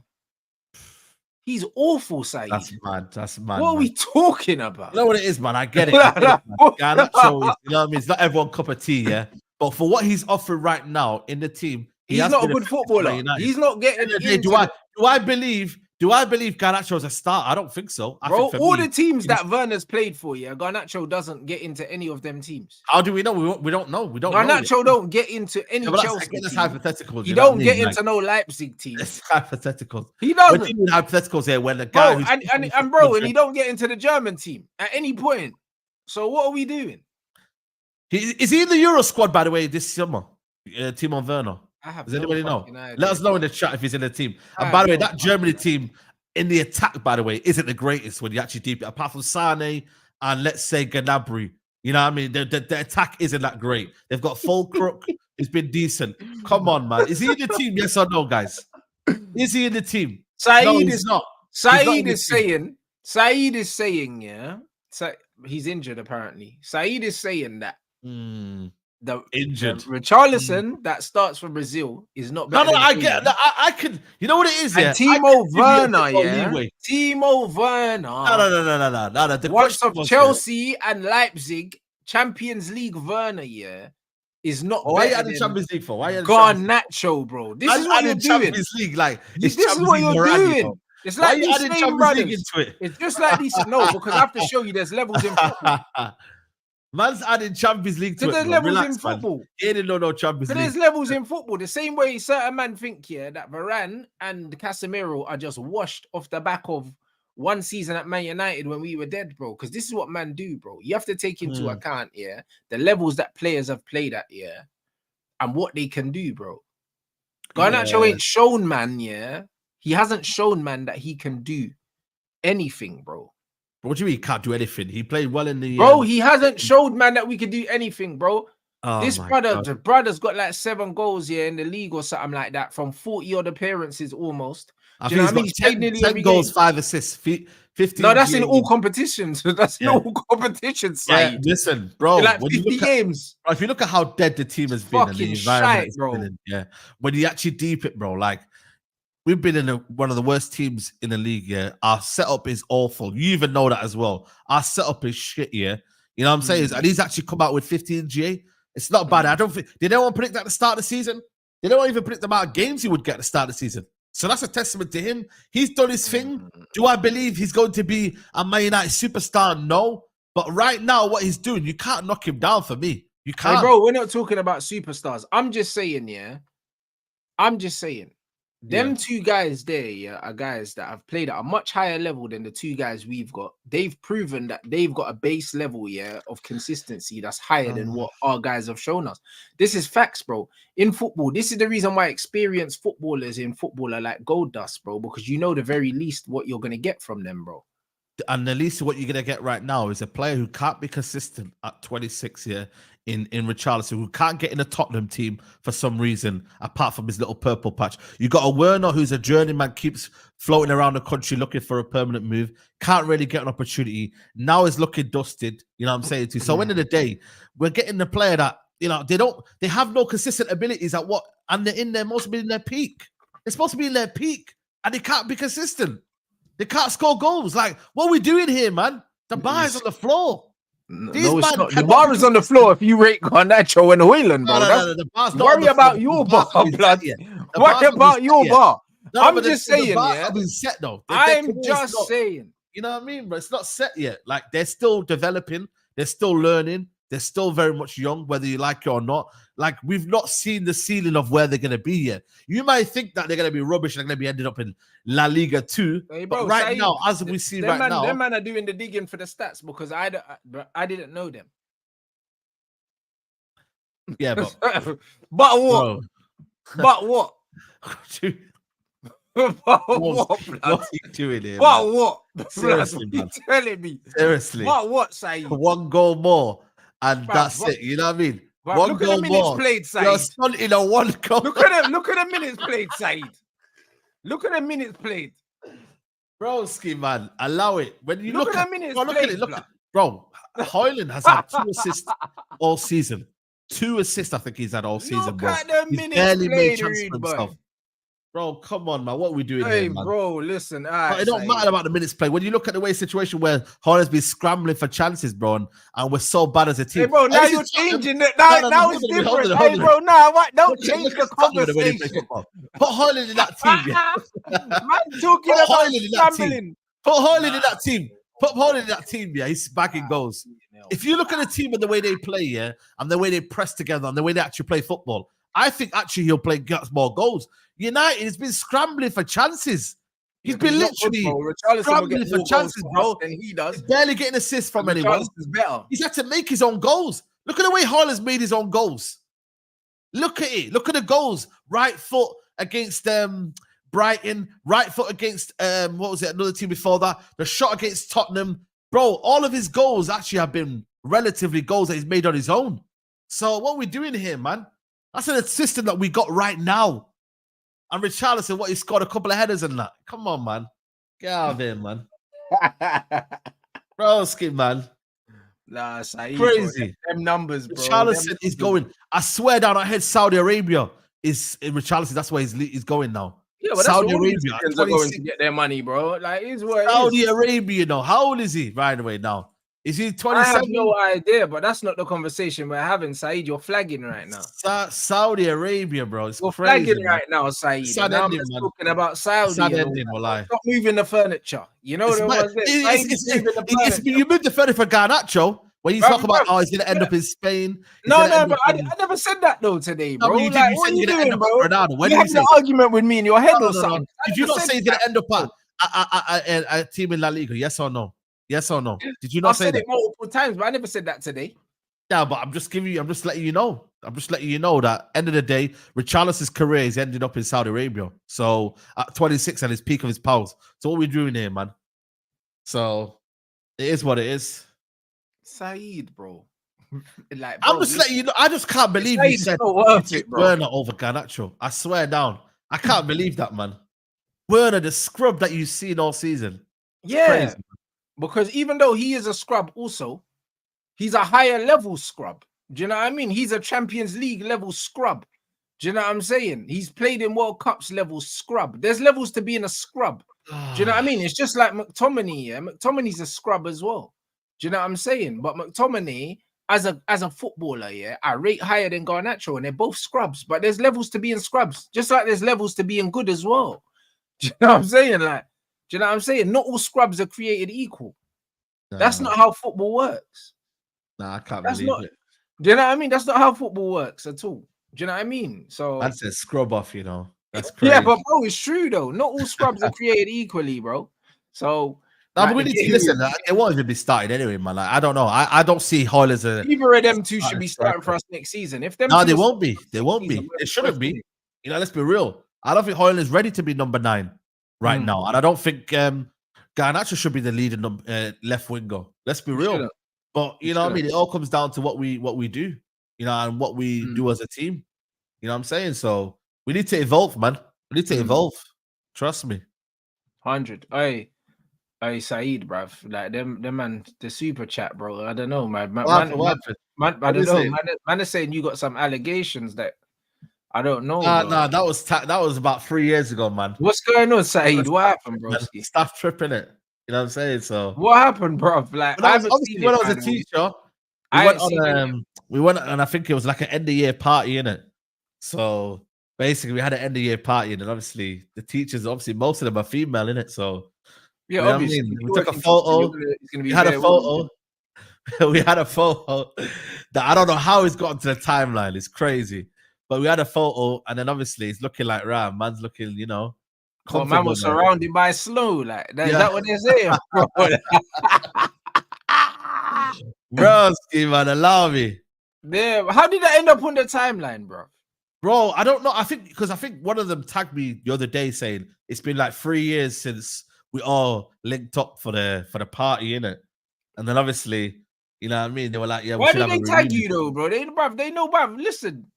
He's awful, Saeed. That's mad. What are we talking about? You know what it is, man? I get it. Garnacho is, you know what I mean? It's not everyone's cup of tea, yeah? But for what he's offering right now in the team, he's not a good footballer. He's not getting. Do Do I believe Garnacho is a star? I don't think so. Bro, all the teams that Werner's played for, Garnacho doesn't get into any of them teams. How do we know? We don't know. We don't know. Garnacho don't get into any Chelsea team. That's hypotheticals. He don't get into no Leipzig team. It's hypotheticals. He doesn't. We're doing hypotheticals here when the guy and he don't get into the German team at any point. So what are we doing? Is he in the Euro squad, by the way, this summer? Timo Werner. Does anybody know? Let us know in the chat if he's in the team. And by the way, that Germany team in the attack, by the way, isn't the greatest when you actually deep it. Apart from Sane and let's say Gnabry. You know what I mean? The attack isn't that great. They've got Fulcrook. It's been decent. Come on, man. Is he in the team? Yes or no, guys? Is he in the team? Saeed is not. Saeed is saying, yeah. He's injured apparently. Saeed is saying that. The injured Richarlison that starts for Brazil is not better. No, I get that. I can. You know what it is, and yeah. Timo Werner, yeah. Timo Werner. No. The watch of Chelsea and Leipzig Champions League Werner, yeah, is not. Why are you adding Champions League for? Why are you Garnacho, bro? This is what you're doing. Champions League, like this is what you're doing. It's like these same brothers. Into it? It's just like these. No, because I have to show you there's levels in football. Man's adding Champions League to it. There's levels in football. He didn't know no Champions League. There's levels in football. The same way certain men think here that Varane and Casemiro are just washed off the back of one season at Man United when we were dead, bro. Because this is what man do, bro. You have to take into account, the levels that players have played at, and what they can do, bro. Garnacho ain't shown, man, He hasn't shown, man, that he can do anything, bro. What do you mean he can't do anything? He played well in the... Bro, he hasn't showed, man, that we can do anything, bro. This the brother's got like 7 goals in the league or something like that from 40-odd appearances almost. Do you know what I mean? He's played nearly 10 goals, 5 assists, 15. No, that's in all competitions. That's in all competitions. Yeah, listen, bro. Like 50 games. If you look at how dead the team has been and the environment it's been in, when you actually deep it, bro, like we've been in one of the worst teams in the league. Our setup is awful. You even know that as well. Our setup is shit. You know what I'm saying? And he's actually come out with 15 GA. It's not bad. I don't think did anyone predict that at the start of the season? They don't even predict the amount of games he would get at the start of the season. So that's a testament to him. He's done his thing. Do I believe he's going to be a Man United superstar? No. But right now, what he's doing, you can't knock him down for me. You can't. Hey, bro, we're not talking about superstars. I'm just saying, I'm just saying. Them 2 guys there, are guys that have played at a much higher level than the 2 guys we've got. They've proven that they've got a base level, of consistency that's higher than what our guys have shown us. This is facts, bro. In football, this is the reason why experienced footballers in football are like gold dust, bro, because you know the very least what you're going to get from them, bro. And the least what you're going to get right now is a player who can't be consistent at 26 in Richarlison, who can't get in a Tottenham team for some reason, apart from his little purple patch. You got a Werner who's a journeyman, keeps floating around the country looking for a permanent move, can't really get an opportunity. Now is looking dusted, you know what I'm saying to you. So end of the day, we're getting the player that, they have no consistent abilities at what, and they're supposed to be in their peak. They're supposed to be in their peak, and they can't be consistent. They can't score goals. Like, what are we doing here, man? The bar is on the floor. The bar is on the floor if you rate Garnacho and Hoyland, bro. The bar's not worry about your bar, blood. Worry about your bar. I'm just saying, set though. I'm just saying. You know what I mean? But it's not set yet. Like, they're still developing. They're still learning. They're still very much young, whether you like it or not. Like, we've not seen the ceiling of where they're going to be yet. You might think that they're going to be rubbish and they're going to be ended up in La Liga 2. Hey, bro, but now, as we see now... Them man are doing the digging for the stats because I didn't know them. Yeah, but... but what? Bro. But what? What are you doing here? But what? Seriously, man. Telling me. Seriously. What, Saeed? 1 goal more. And that's it. You know what I mean? Bro, 1 goal more. Played, Saeed. You're stunting a 1 goal. Look at the minutes played, Saeed. Look at the minutes played. Broski, man. Allow it. When you look at the minutes played, bro, Hoyland has had 2 assists all season. 2 assists, I think he's had all season, bro. Look at the minutes played, himself. Bro, come on, man. What are we doing Hey, here, man? bro, listen. It don't matter about the minutes played. When you look at the way situation where Holland's been scrambling for chances, bro, and we're so bad as a team. Hey, bro, now you're changing it. Now it's different. Hey, bro, now what? Don't change the conversation. Put Holland in that team, yeah. Man, talking about scrambling. Put Holland in that team. Put Holland in that team, yeah. He's bagging goals. If you look at the team and the way they play, yeah, and the way they press together and the way they actually play football, I think actually he'll gets more goals. United has been scrambling for chances. He's been literally scrambling for chances, bro. And he does. He's barely getting assists from anyone. He's had to make his own goals. Look at the way Haaland's made his own goals. Look at it. Look at the goals. Right foot against Brighton. Right foot against what was it? Another team before that. The shot against Tottenham. Bro, all of his goals actually have been relatively goals that he's made on his own. So what are we doing here, man? That's an system that we got right now. And Richarlison, what he scored a couple of headers and that. Come on, man. Get out of here, man. Broski, man. Nah, Saeed, crazy. Bro. Them numbers, bro. Richarlison is going. I swear down, I heard Saudi Arabia is in Richarlison. That's where he's going now. Yeah, but Saudi that's Arabia are going to get their money, bro. Like, it's what Saudi Arabia, you know. How old is he, by the way, now? Is he 27? I have no idea, but that's not the conversation we're having, Saeed. You're flagging right now. Saudi Arabia, bro. It's You're crazy, flagging man. right now, Saeed. Sad Now ending, I'm man. talking about Saudi. Sad ending, wallah. Stop moving the furniture. You know the ones that you moved the furniture for Garnacho. When you talk about, he's going to end up in Spain. No, but I never said that, though, today, bro. No, you did. You said you're going to end up at Ronaldo. When you have an argument with me in your head or something. Did you not say he's going to end up at a team in La Liga? Yes or no? Yes or no? Did you not say that? I've said it multiple times, but I never said that today. Yeah, but I'm just letting you know. I'm just letting you know that end of the day, Richarlison's career is ending up in Saudi Arabia. So at 26 at his peak of his powers. So what are we doing here, man? So it is what it is. Saeed, bro. Like, bro, I'm just letting you know. I just can't believe you said Werner over Garnacho. I swear down. I can't believe that, man. Werner, the scrub that you've seen all season. Yeah. Crazy. Because even though he is a scrub also, he's a higher level scrub. Do you know what I mean? He's a Champions League level scrub. Do you know what I'm saying? He's played in World Cups level scrub. There's levels to being a scrub. Do you know what I mean? It's just like McTominay. Yeah? McTominay's a scrub as well. Do you know what I'm saying? But McTominay, as a footballer, yeah, I rate higher than Garnacho, and they're both scrubs. But there's levels to being scrubs, just like there's levels to being good as well. Do you know what I'm saying? Like, do you know what I'm saying? Not all scrubs are created equal. No. That's not how football works. Nah, I can't believe it. Do you know what I mean? That's not how football works at all. Do you know what I mean? So that's a scrub off, you know. That's crazy. Yeah, but bro, it's true though. Not all scrubs are created equally, bro. So no, but we need to listen. It won't even be started anyway, man. Like, I don't know. I don't see Hoyle as a. Either of them two should be starting for us next season. If them, no, they won't be. They won't be. It shouldn't be. You know, let's be real. I don't think Hoyle is ready to be number 9 right now, and I don't think Garnacho should be the leading left winger. Let's be real. But you know what I mean? It all comes down to what we do, you know, and what we do as a team. You know what I'm saying? So we need to evolve, man. We need to evolve. Trust me. 100. Hey, Saeed, bruv. Like them man, the super chat, bro. I don't know, man. I don't know. Man is saying you got some allegations that I don't know. Nah, that was about 3 years ago, man. What's going on, Saeed? What happened, bro? Staff tripping it. You know what I'm saying? So what happened, bro? Like when I was a teacher, we went and I think it was like an end of year party, innit? So basically we had an end of year party, and obviously the teachers, most of them are female, innit? So yeah, you know obviously we took a photo. We had a photo. We had a photo that I don't know how it's gotten to the timeline. It's crazy. But we had a photo, and then obviously it's looking like man's looking, you know. Well, man was surrounded by snow, like that. Is that what they're saying, bro? Broski, man, allow me. Yeah, how did that end up on the timeline, bro? Bro, I don't know. I think one of them tagged me the other day saying it's been like 3 years since we all linked up for the party, innit? And then obviously, you know what I mean? They were like, yeah, why did they tag you though, bro? They know, bro. Listen.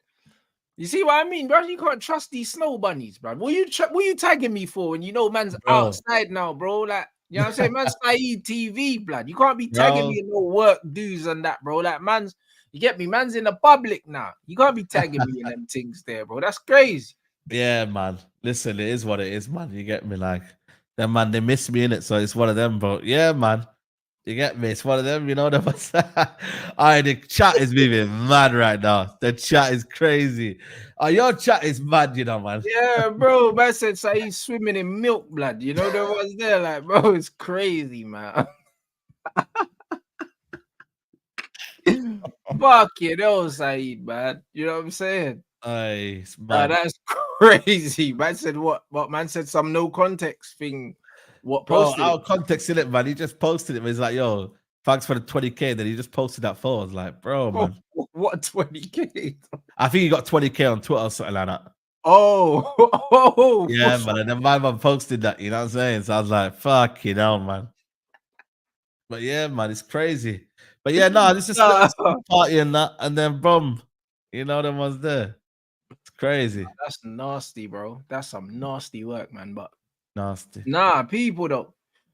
You see what I mean, bro? You can't trust these snow bunnies, bro. What you tagging me for when you know man's outside now, bro? Like, you know what I'm saying? Man's Saeed TV, blood. You can't be tagging me in no work dues and that, bro. Like, you get me? Man's in the public now. You can't be tagging me in them things there, bro. That's crazy. Yeah, man. Listen, it is what it is, man. You get me? Like, them man, they miss me in it, so it's one of them. But yeah, man, you get me? It's one of them. You know them. Alright, the chat is moving mad right now. The chat is crazy. Your chat is mad, you know, man. Yeah, bro. Man said so he's swimming in milk blood. You know, there was there, like, bro, it's crazy, man. Fuck you, know, Saeed, man. You know what I'm saying? That's crazy. Man said what? What man said some no context thing. What Bro, posted out it? context in it, man. He just posted it. He's like, yo, thanks for the 20K. Then he just posted that photo. I was like, bro, man. What 20K? I think he got 20K on Twitter or something like that. Oh, yeah, man. And then my man posted that, you know what I'm saying? So I was like, fuck you know, man. But yeah, man, it's crazy. But yeah, no, this is a party and that, and then boom, you know, them was there. It's crazy. That's nasty, bro. That's some nasty work, man. But nasty. Nah, people though.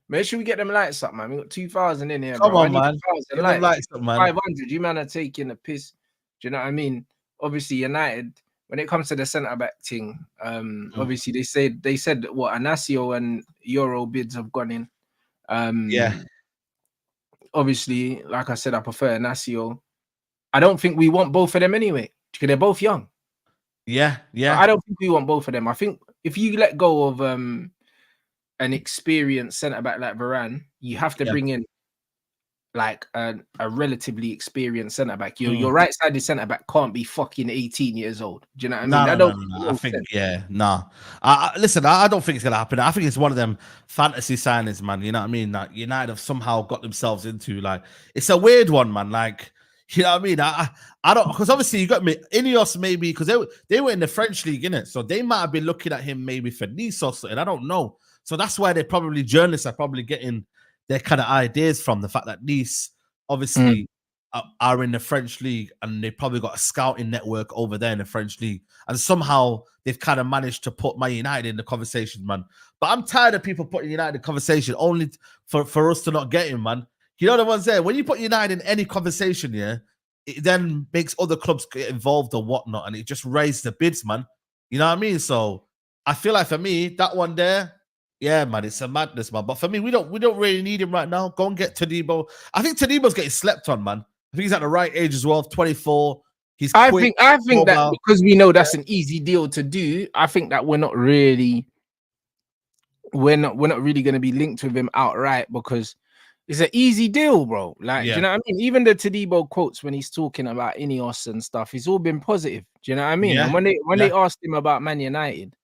Make sure we get them lights up, man. We got 2,000 in here, Come bro. on, man. Get them lights up, man. 500. You man are taking a piss. Do you know what I mean? Obviously, United. When it comes to the centre back thing, obviously they said what Anasio and Yoro bids have gone in. Yeah. Obviously, like I said, I prefer Anasio. I don't think we want both of them anyway, because they're both young. Yeah. I don't think we want both of them. I think if you let go of an experienced centre back like Varane, you have to bring in like a relatively experienced centre back. Your right-sided centre back can't be fucking 18 years old. Do you know what I mean? No. I think listen, I don't think it's gonna happen. I think it's one of them fantasy signings, man. You know what I mean? That United have somehow got themselves into. Like, it's a weird one, man. Like, you know what I mean? I don't, because obviously you got me Ineos maybe because they were in the French league, innit? So they might have been looking at him maybe for Nice or something. I don't know. So that's why journalists are probably getting their kind of ideas from the fact that Nice obviously are in the French league and they probably got a scouting network over there in the French league. And somehow they've kind of managed to put Man United in the conversation, man. But I'm tired of people putting United in the conversation only for us to not get him, man. You know the ones there. When you put United in any conversation, yeah, it then makes other clubs get involved or whatnot, and it just raises the bids, man. You know what I mean? So I feel like for me, that one there, yeah, man, it's a madness, man. But for me, we don't really need him right now. Go and get Todibo. I think Todibo's getting slept on, man. I think he's at the right age as well, 24. He's quick, I think that because we know that's an easy deal to do, I think that we're not really going to be linked with him outright because it's an easy deal, bro. Like, do you know what I mean? Even the Todibo quotes when he's talking about Ineos and stuff, it's all been positive. Do you know what I mean? And when they asked him about Man United,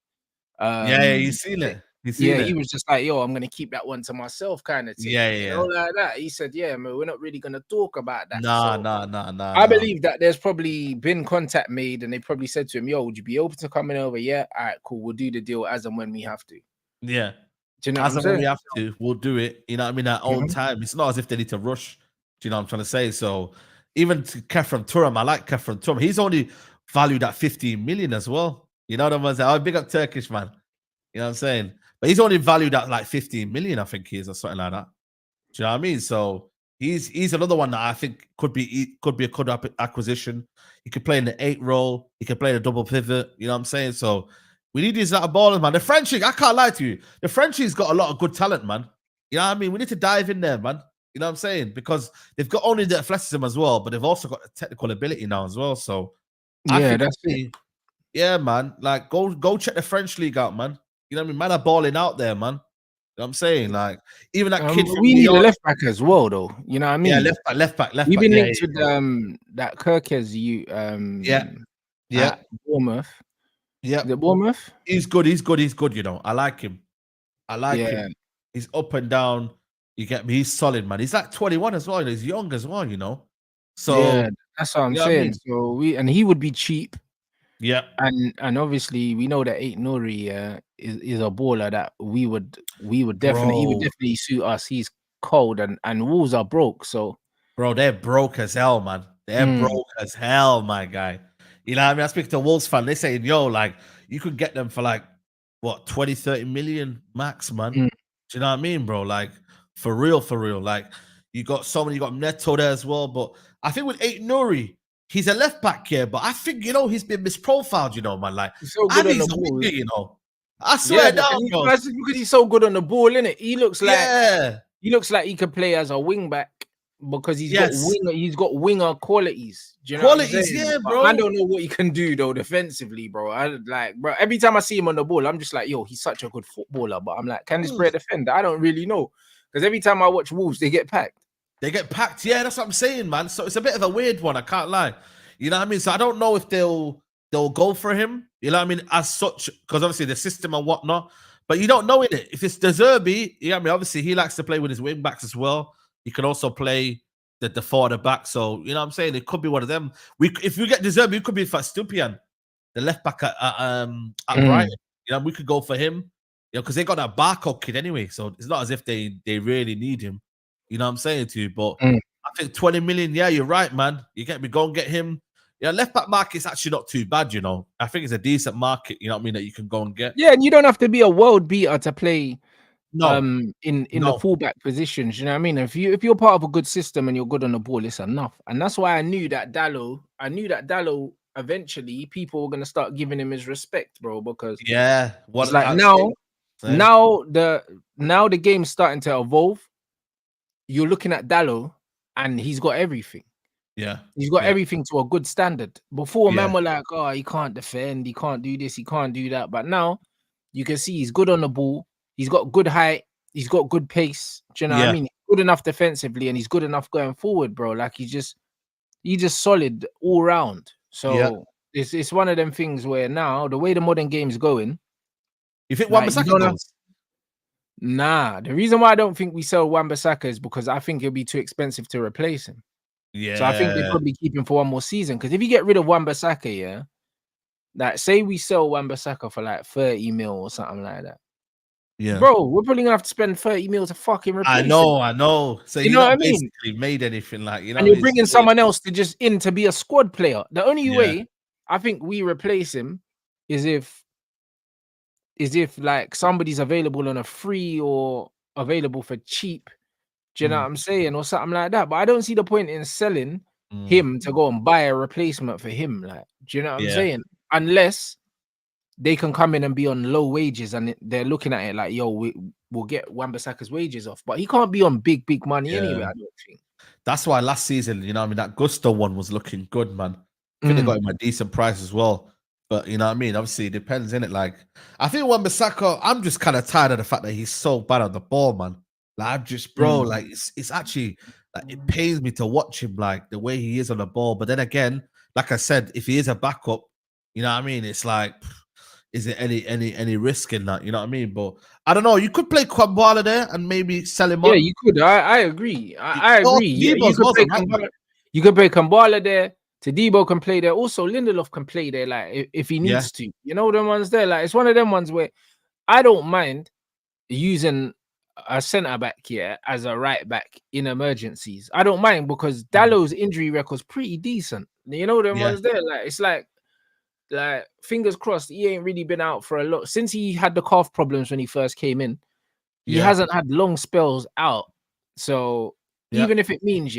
you seen it. He was just like, yo, I'm gonna keep that one to myself, kind of thing. You know, like that. He said, yeah, man, we're not really gonna talk about that. Nah. I believe that there's probably been contact made, and they probably said to him, yo, would you be open to coming over? Yeah, all right, cool. We'll do the deal as and when we have to. Yeah. Do you know as and when we have to, we'll do it. You know what I mean? At own time. It's not as if they need to rush. Do you know what I'm trying to say? So even to Kefren Turam, I like Kefren Turam. He's only valued at 15 million as well. You know what I'm saying? Oh, big up Turkish, man. You know what I'm saying? But he's only valued at like 15 million, I think he is, or something like that. Do you know what I mean? So he's another one that I think could be a good acquisition. He could play in the 8 role. He could play the double pivot. You know what I'm saying? So we need these little ballers, man. The French league, I can't lie to you. The French league's got a lot of good talent, man. You know what I mean? We need to dive in there, man. You know what I'm saying? Because they've got only the athleticism as well, but they've also got the technical ability now as well. So yeah, that's it. Yeah, man. Like go check the French league out, man. You know what I mean? Man are balling out there, man. You know what I'm saying? Like, even that kid from we need a left back as well, though. You know what I mean? Yeah, left back. We've been linked with that Kirkes at Bournemouth. Yeah. The Bournemouth? He's good, you know. I like him. Him. He's up and down. You get me? He's solid, man. He's like 21 as well. He's young as well, you know. So yeah, that's what I'm saying. So he would be cheap. Yeah, and obviously we know that Aït-Nouri is a baller that we would definitely suit us. He's cold and Wolves are broke. So bro, they're broke as hell, man. They're broke as hell, my guy. You know what I mean? I speak to a Wolves fan. They saying, yo, like you could get them for like what 20, 30 million max, man. Do you know what I mean, bro? Like for real. Like you got Neto there as well. But I think with Aït-Nouri, he's a left back here, but I think, you know, he's been misprofiled, you know, man. Like, he's so good and he's a winger, you know. I swear down, bro. Because he's so good on the ball, innit? He looks like he could play as a wing back because he's got winger qualities. Do you know what I'm saying? Yeah, But bro. I don't know what he can do though defensively, bro. Bro, every time I see him on the ball, I'm just like, yo, he's such a good footballer. But I'm like, can this player defend? I don't really know. Because every time I watch Wolves, they get packed. Yeah, that's what I'm saying, man. So it's a bit of a weird one, I can't lie. You know what I mean? So I don't know if they'll go for him, you know what I mean, as such, because obviously the system and whatnot. But you don't know it. If it's De Zerbi, you know what I mean? Obviously, he likes to play with his wing backs as well. He can also play the four at the back. So, you know what I'm saying? It could be one of them. If we get De Zerbi, it could be for Stupian, the left back at Brighton. You know, we could go for him, you know, because they got that Barco kid anyway. So it's not as if they really need him. You know what I'm saying to you? But I think 20 million, yeah, you're right, man. You get me, go and get him. Yeah, left back market's actually not too bad, you know. I think it's a decent market, you know what I mean, that you can go and get. Yeah, and you don't have to be a world beater to play in No. the fullback positions. You know what I mean? If you're part of a good system and you're good on the ball, it's enough. And that's why I knew that Dalot eventually people were gonna start giving him his respect, bro. Because it's like now the game's starting to evolve. You're looking at Dalot and he's got everything. Yeah. He's got everything to a good standard. Before, man were like, oh, he can't defend, he can't do this, he can't do that. But now you can see he's good on the ball, he's got good height, he's got good pace. Do you know what I mean? He's good enough defensively and he's good enough going forward, bro. Like he's just solid all round. So it's one of them things where now the way the modern game is going. You think Wan-Bissaka goes? Nah, the reason why I don't think we sell Wan-Bissaka is because I think it'll be too expensive to replace him. Yeah. So I think they probably keep him for one more season. Because if you get rid of Wan-Bissaka, like say we sell Wan-Bissaka for like 30 mil or something like that. Yeah, bro, we're probably gonna have to spend 30 mil to fucking replace him. I know. So you know what I mean? Basically made anything like, you know, and you're bringing someone else to just in to be a squad player. The only way I think we replace him is if like somebody's available on a free or available for cheap. Do you know what I'm saying? Or something like that. But I don't see the point in selling him to go and buy a replacement for him. Like, do you know what I'm saying? Unless they can come in and be on low wages and they're looking at it like, yo, we'll get Wan-Bissaka's wages off. But he can't be on big money anyway, I don't think. That's why last season, you know what I mean, that Gusto one was looking good, man. I think they got him a decent price as well. But you know what I mean? Obviously, it depends, innit? Like, I think Wan-Bissaka, I'm just kind of tired of the fact that he's so bad on the ball, man. Like, I'm just, bro, like, it's actually, like, it pains me to watch him, like, the way he is on the ball. But then again, like I said, if he is a backup, you know what I mean? It's like, is it any risk in that? You know what I mean? But I don't know. You could play Kwambala there and maybe sell him on. Yeah, you could. I agree. I agree. You could play Kwambala there. Tadibo can play there. Also, Lindelof can play there, like if he needs to. You know them ones there. Like it's one of them ones where I don't mind using a centre back here as a right back in emergencies. I don't mind because Dalot's injury record's pretty decent. You know them ones there. Like it's like fingers crossed, he ain't really been out for a lot since he had the calf problems when he first came in. He hasn't had long spells out. So even if it means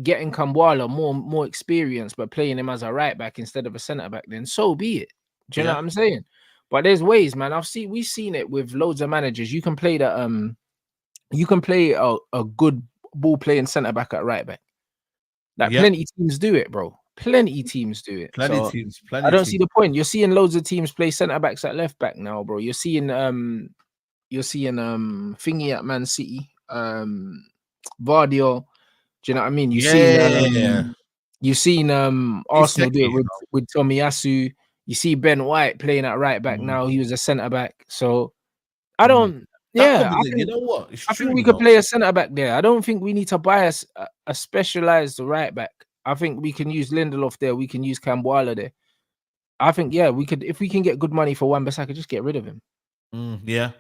getting Kambwala more experience, but playing him as a right back instead of a centre back, then so be it. Do you know what I'm saying? But there's ways, man. We've seen it with loads of managers. You can play you can play a good ball playing centre back at right back. Like plenty teams do it, bro. Plenty teams do it. Plenty teams. I don't see the point. You're seeing loads of teams play centre backs at left back now, bro. You're seeing Thingy at Man City, Vardio. Do you know what I mean? You've seen Arsenal do it with Tomiyasu. You see Ben White playing at right back now. He was a centre back. So I don't. You know what? I think we could play a centre back there. I don't think we need to buy a specialized right back. I think we can use Lindelof there. We can use Kambwala there. I think we could, if we can get good money for Wan-Bissaka, just get rid of him. Yeah.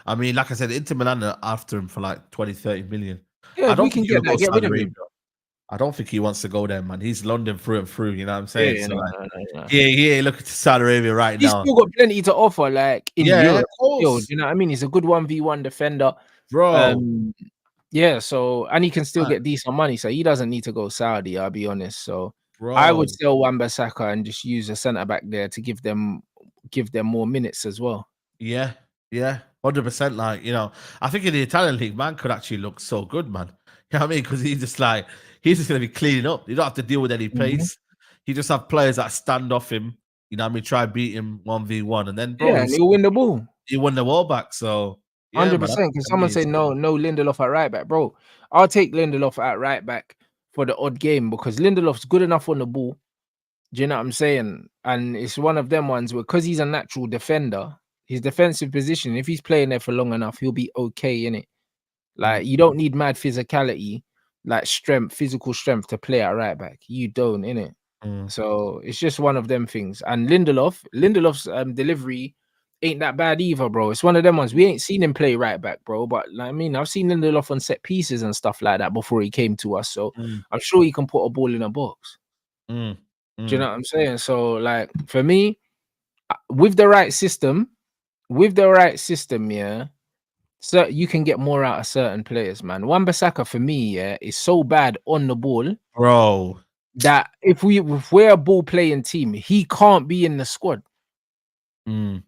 I mean, like I said, Inter Milan are after him for like 20-30 million. Yeah, we can get rid of him. I don't think he wants to go there, man. He's London through and through. You know what I'm saying? Yeah, looking to Saudi Arabia right now. He's still got plenty to offer, like in Europe. You know what I mean? He's a good 1v1 defender, bro. So and he can still get decent money, so he doesn't need to go Saudi. I'll be honest. So I would sell Wan-Bissaka and just use a centre back there to give them more minutes as well. Yeah, yeah, 100%. Like, I think in the Italian league, man could actually look so good, man. You know what I mean? Because he's just going to be cleaning up. You don't have to deal with any Mhm. pace. He just have players that stand off him. You know what I mean? Try beat him 1v1. And then, bro, Yeah, and he'll win the ball. he won the ball back. So, yeah, man. I 100%. think Because for someone me, say no Lindelof at right back, bro. I'll take Lindelof at right back for the odd game because Lindelof's good enough on the ball. Do you know what I'm saying? And it's one of them ones where, because he's a natural defender, his defensive position, if he's playing there for long enough, he'll be okay in it. Like, you don't need mad physicality, like physical strength to play at right back. You don't, innit? mm, So it's just one of them things. And Lindelof's delivery ain't that bad either, bro. It's one of them ones. We ain't seen him play right back, bro. But like, I mean, I've seen Lindelof on set pieces and stuff like that before he came to us. So mm, I'm sure he can put a ball in a box. mm, Do you know mm. what I'm saying? So, like, for me, with the right system, yeah, so you can get more out of certain players, man. Wan-Bissaka for me, yeah, is so bad on the ball Bro. that if we're a ball playing team, he can't be in the squad. Mm.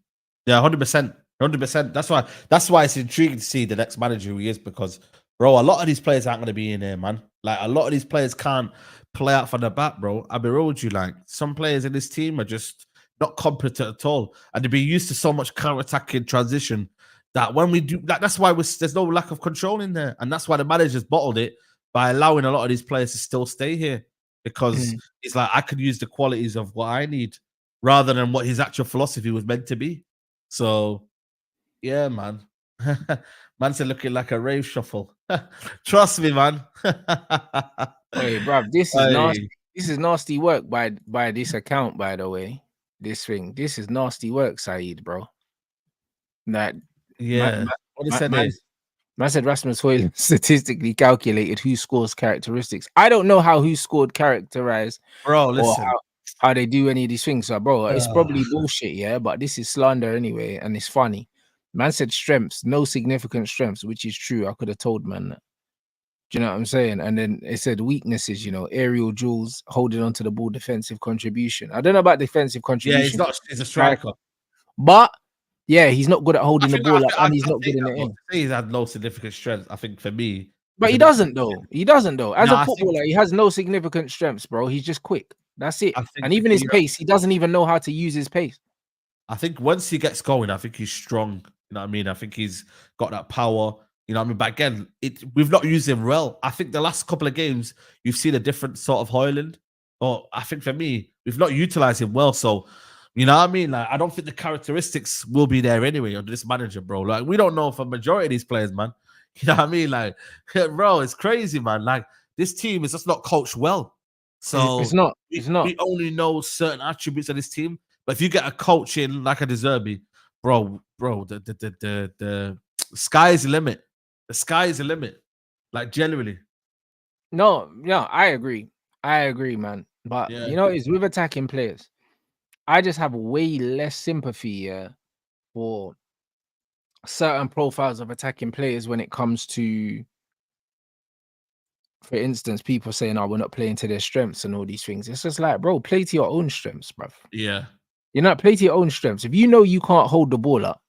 Yeah, 100%. 100%. That's why it's intriguing to see the next manager who he is, because, bro, a lot of these players aren't going to be in here, man. Like, a lot of these players can't play out from the back, bro. I'll be real with you. Like, some players in this team are just not competent at all. And they've been used to so much counter-attacking transition that when we do, like, that's why there's no lack of control in there. And that's why the manager's bottled it by allowing a lot of these players to still stay here, because it's like, I could use the qualities of what I need rather than what his actual philosophy was meant to be. So, yeah, man. Man said looking like a rave shuffle. Trust me, man. Hey, bruv, this is nasty. Hey, This is nasty work by this account, by the way. This is nasty work, Saeed, bro. That man, yeah. What they man, said man, is, man said Rasmus Højlund statistically calculated who scores characteristics. I don't know how who scored characterized bro, or listen. how they do any of these things. So, bro, it's Uh, probably bullshit, yeah, but this is slander anyway, and it's funny. Man said strengths, no significant strengths, which is true. I could have told man that. Do you know what I'm saying? And then it said weaknesses, aerial duels, holding on to the ball, defensive contribution. I don't know about defensive yeah, he's contribution, not. He's a striker. but yeah, he's not good at I holding the think. I ball up, think. and he's not say good in the that, but end. to say he's had no significant strength, I think for me But is he a bit. doesn't though. He doesn't though. As No, a I think. footballer, he has no significant strengths, bro. He's just quick. That's it. I think. And even his You know, pace, he doesn't even know how to use his pace. I think once he gets going, I think he's strong. You know what I mean? I think he's got that power. You know what I mean? But again, we've not used him well. I think the last couple of games, you've seen a different sort of Højlund. But I think for me, we've not utilized him well. So, you know what I mean? Like, I don't think the characteristics will be there anyway under this manager, bro. Like, we don't know for majority of these players, man. You know what I mean? Like, bro, it's crazy, man. Like, this team is just not coached well. It's So not. It's not. we only know certain attributes of this team. But if you get a coach in like a De Zerbi, bro, the sky is the limit. The sky is the limit. Like, generally. No, yeah, I agree. I agree, man. But Yeah. it's with attacking players. I just have way less sympathy for certain profiles of attacking players when it comes to, for instance, people saying, "Oh, we're not playing to their strengths" and all these things. It's just like, bro, play to your own strengths, bruv. Yeah. Play to your own strengths. If you know you can't hold the ball up,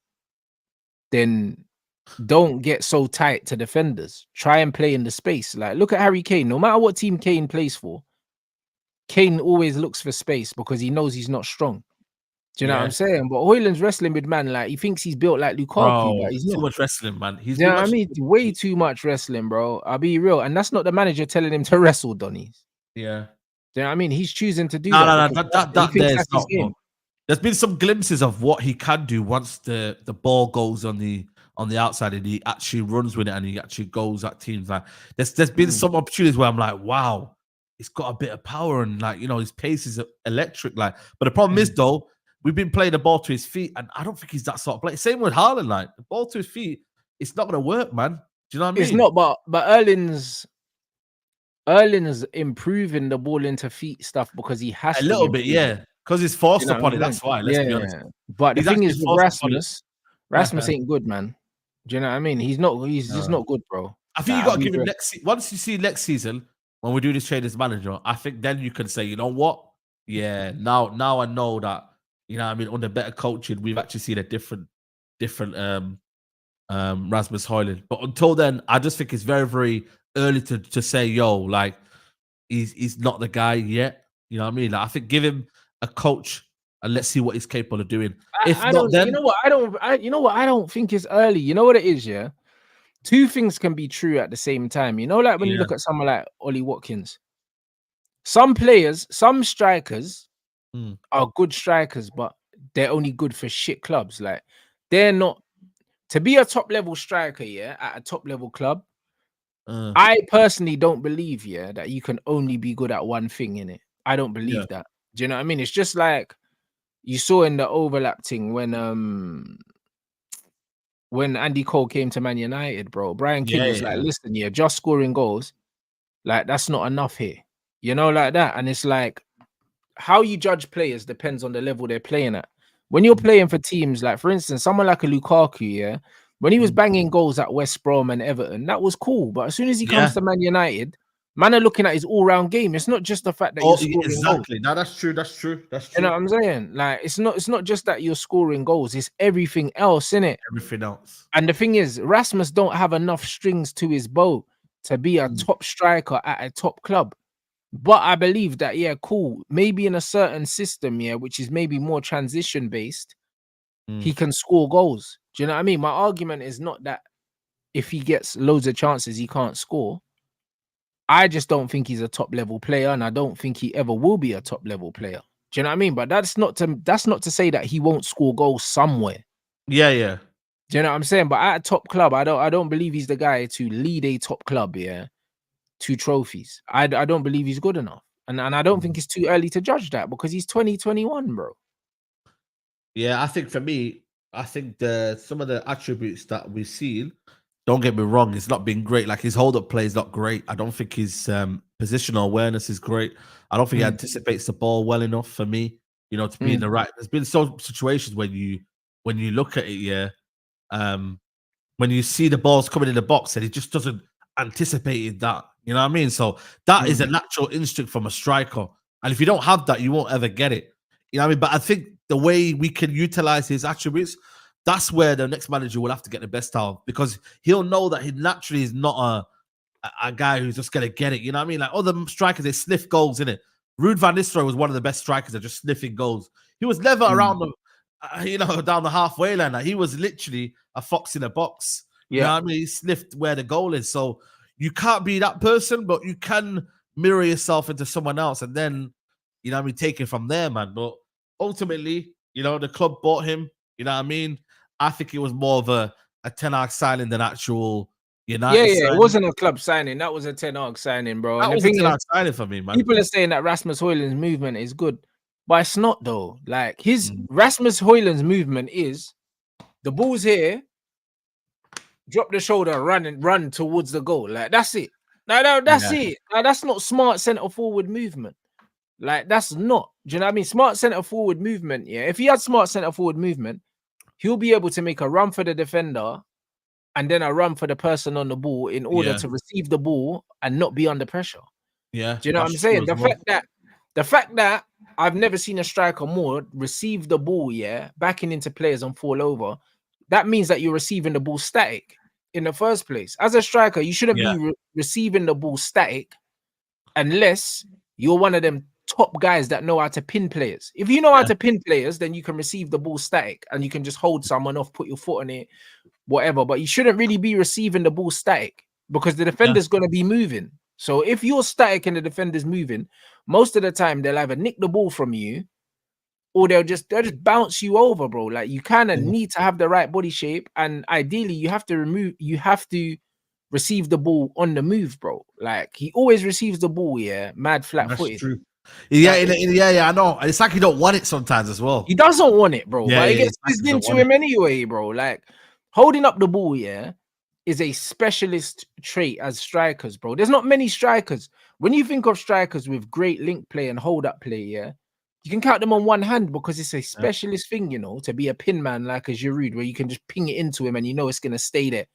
then don't get so tight to defenders. Try and play in the space. Like, look at Harry Kane. No matter what team Kane plays for, Kane always looks for space because he knows he's not strong. Do you know what I'm Yeah. saying? But Højlund's wrestling with man, like, he thinks he's built like Lukaku, Bro, but he's too not. much wrestling, man. He's Do you been know what I watching. mean? Way too much wrestling, bro. I'll be real. And that's not the manager telling him to wrestle, Donnies. Yeah. Do you know what I mean? He's choosing to do No, that no, because no. he That thinks there's that's his not. game. There's been some glimpses of what he can do once the ball goes on the outside and he actually runs with it and he actually goes at teams. Like, there's been some opportunities where I'm like, wow, he's got a bit of power and, like, his pace is electric. Like, but the problem is, though, we've been playing the ball to his feet, and I don't think he's that sort of player. Same with Haaland. Like, the ball to his feet, it's not going to work, man. Do you know what I It's mean? not, but Erling's improving the ball into feet stuff because he has A to little bit, improve it. yeah, because he's You forced know what I'm upon it. saying? That's why. Let's be honest. Yeah. But the He's thing actually is with forced upon it. Rasmus ain't good, man. Do you know what I mean? He's not. He's just No. not good, bro. I think Like, you I'll got to be give him real. once you see next season when we do this trade as manager. I think then you can say, you know what? Yeah, now I know that, you know what I mean, under better coaching, we've actually seen a different different Rasmus Højlund. But until then, I just think it's very, very early to say, yo, like he's not the guy yet. You know what I mean? Like, I think give him a coach and let's see what he's capable of doing. If I not, don't. then You know what? You know what? I don't think it's early. You know what it is? Yeah, two things can be true at the same time. You know, like when you yeah, look at someone like Ollie Watkins, some players, some strikers mm, are good strikers, but they're only good for shit clubs. Like they're not to be a top level striker. Yeah, at a top level club. uh, I personally don't believe, yeah, that you can only be good at one thing in it. I don't yeah, believe that. Do you know what I mean? It's just like you saw in the overlap thing when Andy Cole came to Man United, bro. Brian King yeah, was like, yeah, listen, yeah, just scoring goals, like that's not enough here. You know, like that. And it's like how you judge players depends on the level they're playing at. When you're mm, playing for teams, like for instance, someone like a Lukaku, yeah, when he was mm, banging goals at West Brom and Everton, that was cool. But as soon as he comes yeah. to Man United, man are looking at his all-round game. It's not just the fact that you're Oh, scoring goals. exactly. No, that's true. That's true. That's You know true. what I'm saying? Like it's not just that you're scoring goals, it's everything else, in it. Everything else. And the thing is, Rasmus don't have enough strings to his bow to be a Mm, top striker at a top club. But I believe that, yeah, cool. Maybe in a certain system, yeah, which is maybe more transition based, mm. he can score goals. Do you know what I mean? My argument is not that if he gets loads of chances, he can't score. I just don't think he's a top level player, and I don't think he ever will be a top level player. Do you know what I mean? But that's not to say that he won't score goals somewhere. Yeah, yeah. Do you know what I'm saying? But at a top club, I don't believe he's the guy to lead a top club, yeah, to trophies. I don't believe he's good enough. And I don't Mm. think it's too early to judge that because he's 2021, bro. Yeah, I think for me, I think the some of the attributes that we've seen, don't get me wrong, it's not been great. Like his hold up play is not great. I don't think his positional awareness is great. I don't think he Mm, anticipates the ball well enough for me, to be in mm, the right. There's been some situations when you look at it, yeah, um, when you see the balls coming in the box and he just doesn't anticipate that. You know what I mean? So that is mm, a natural instinct from a striker. And if you don't have that, you won't ever get it. You know what I mean? But I think the way we can utilize his attributes, that's where the next manager will have to get the best out of, because he'll know that he naturally is not a guy who's just gonna get it. You know what I mean? Like other strikers, they sniff goals in it. Ruud van Nistelrooy was one of the best strikers at just sniffing goals. He was never mm. around the, down the halfway line. Like, he was literally a fox in a box. You know Yeah. what I mean? He sniffed where the goal is. So you can't be that person, but you can mirror yourself into someone else, and then take it from there, man. But ultimately, the club bought him. You know what I mean? I think it was more of a Ten Hag signing than actual Yeah, United yeah. It signing. wasn't a club signing. That was a Ten Hag signing, bro. And That the was a thing Ten is, Hag signing for me, man. people are saying that Rasmus Højlund's movement is good, but it's not though. Like his Mm. Rasmus Højlund's movement is the ball's here, drop the shoulder, run and run towards the goal. Like that's it. No, that's Yeah, it. Now, that's not smart centre forward movement. Like that's not. Do you know what I mean? Smart centre forward movement. Yeah, if he had smart centre forward movement, he'll be able to make a run for the defender and then a run for the person on the ball in order yeah, to receive the ball and not be under pressure. yeah. Do you know what That's I'm true saying? as well. The fact that I've never seen a striker more receive the ball, yeah, backing into players and fall over, that means that you're receiving the ball static in the first place. As a striker, you shouldn't Yeah, be receiving the ball static unless you're one of them top guys that know how to pin players. If you know how yeah, to pin players, then you can receive the ball static and you can just hold someone off, put your foot on it, whatever. But you shouldn't really be receiving the ball static because the yeah, defender's going to be moving. So if you're static and the defender's moving, most of the time they'll either nick the ball from you or they'll just bounce you over, bro. Like you kind of yeah, need to have the right body shape, and ideally you have to receive the ball on the move, bro. Like he always receives the ball, yeah, mad flat that's footed. true. Yeah, Like yeah. I know. And it's like you don't want it sometimes as he well. doesn't want it, bro, Yeah, but it yeah. gets It's like fizzed you don't into want it. him anyway, bro. Like holding up the ball, yeah, is a specialist trait as strikers, bro. There's not many strikers. When you think of strikers with great link play and hold up play, yeah, you can count them on one hand because it's a Yeah, specialist thing, to be a pin man like a Giroud, where you can just ping it into him and you know it's gonna stay there.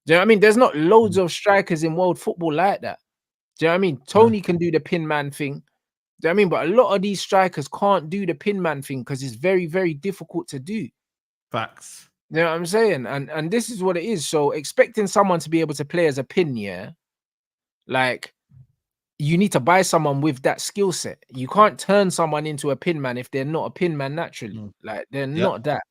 Do you know what I mean? There's not loads mm, of strikers in world football like that. Do you know what I mean? yeah. Tony can do the pin man thing. Do you know what I mean? But a lot of these strikers can't do the pin man thing because it's very, very difficult to do. Facts. You know what I'm saying? And this is what it is. So expecting someone to be able to play as a pin, yeah, like you need to buy someone with that skill set. You can't turn someone into a pin man if they're not a pin man naturally. Like they're not that.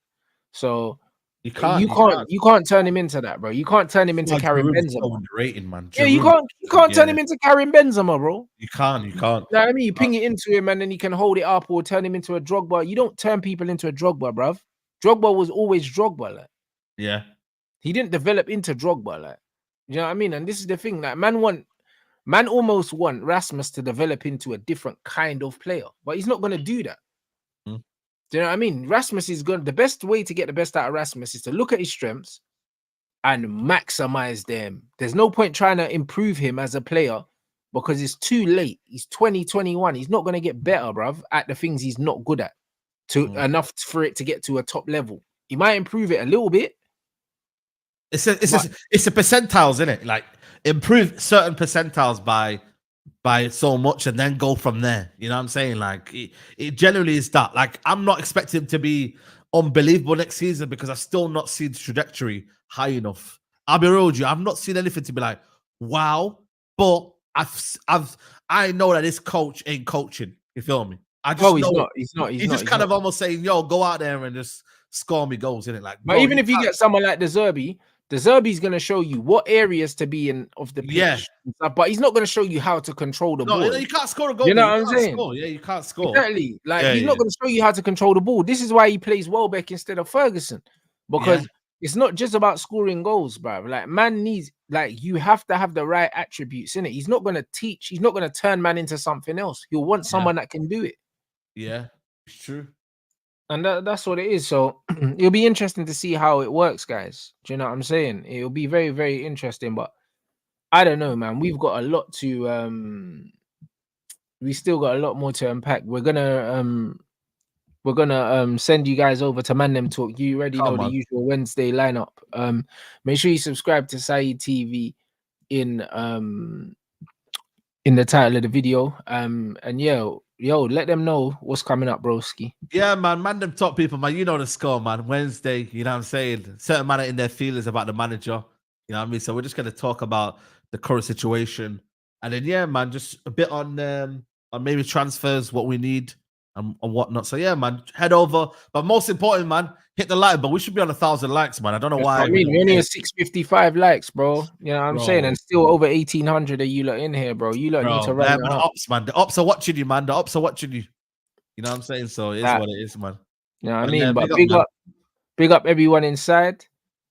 So You can't. you can't turn him into that, bro. You can't turn him into Karim Giroud's Benzema. so underrated, man. Yeah, Giroud, you can't turn him into Karim Benzema, bro. You can't. You know what I mean? You ping it into him and then he can hold it up or turn him into a Drogba. You don't turn people into a Drogba, bruv. Drogba was always Drogba, like. Yeah. He didn't develop into Drogba, like. You know what I mean? And this is the thing, like, man almost want Rasmus to develop into a different kind of player, but he's not going to do that. Do you know what I mean? Rasmus is going. The best way to get the best out of Rasmus is to look at his strengths and maximize them. There's no point trying to improve him as a player because it's too late. He's 2021. He's not going to get better, bruv, at the things he's not good at enough for it to get to a top level. He might improve it a little bit. It's a percentiles, isn't it? Like improve certain percentiles by so much and then go from there. You know what I'm saying? Like it generally is that. Like I'm not expecting him to be unbelievable next season because I still not seen the trajectory high enough. I'll be real with you. I've not seen anything to be like, wow, but I know that this coach ain't coaching. You feel me? I just know he's not. He's just kind of almost saying, yo, go out there and just score me goals, innit? Like, but even if you get someone like the Zerbi's going to show you what areas to be in of the pitch, but he's not going to show you how to control the ball. You can't score a goal. You know what I'm saying? Yeah, you can't score. Exactly. Like he's not going to show you how to control the ball. This is why he plays Welbeck instead of Ferguson, because it's not just about scoring goals, bro. Like man needs, like you have to have the right attributes in it. He's not going to teach. He's not going to turn man into something else. He'll want someone that can do it. Yeah, it's true. And that's what it is. So it'll be interesting to see how it works, guys. Do you know what I'm saying? It'll be very, very interesting. But I don't know, man. We've got a lot to we still got a lot more to unpack. We're gonna send you guys over to Man Them Talk. You already know the usual Wednesday lineup. Make sure you subscribe to Saeed TV in the title of the video. And yo, let them know what's coming up, broski. Yeah, man them top people, man. You know the score, man. Wednesday, you know what I'm saying? Certain man in their feelings about the manager. You know what I mean? So we're just gonna talk about the current situation. And then man, just a bit on maybe transfers, what we need and whatnot. So yeah, man, head over. But most important, man, hit the like. But we should be on 1,000 likes, man. I don't know why. I mean, we're only at 655 likes, bro. You know what I'm saying? And still over 1,800 of you lot in here, bro. You lot need to run the ops, man. The ops are watching you, man. The ops are watching you. You know what I'm saying? So it is what it is, man. You know what I mean? But big up everyone inside.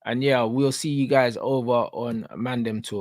And yeah, we'll see you guys over on Man Them Talk.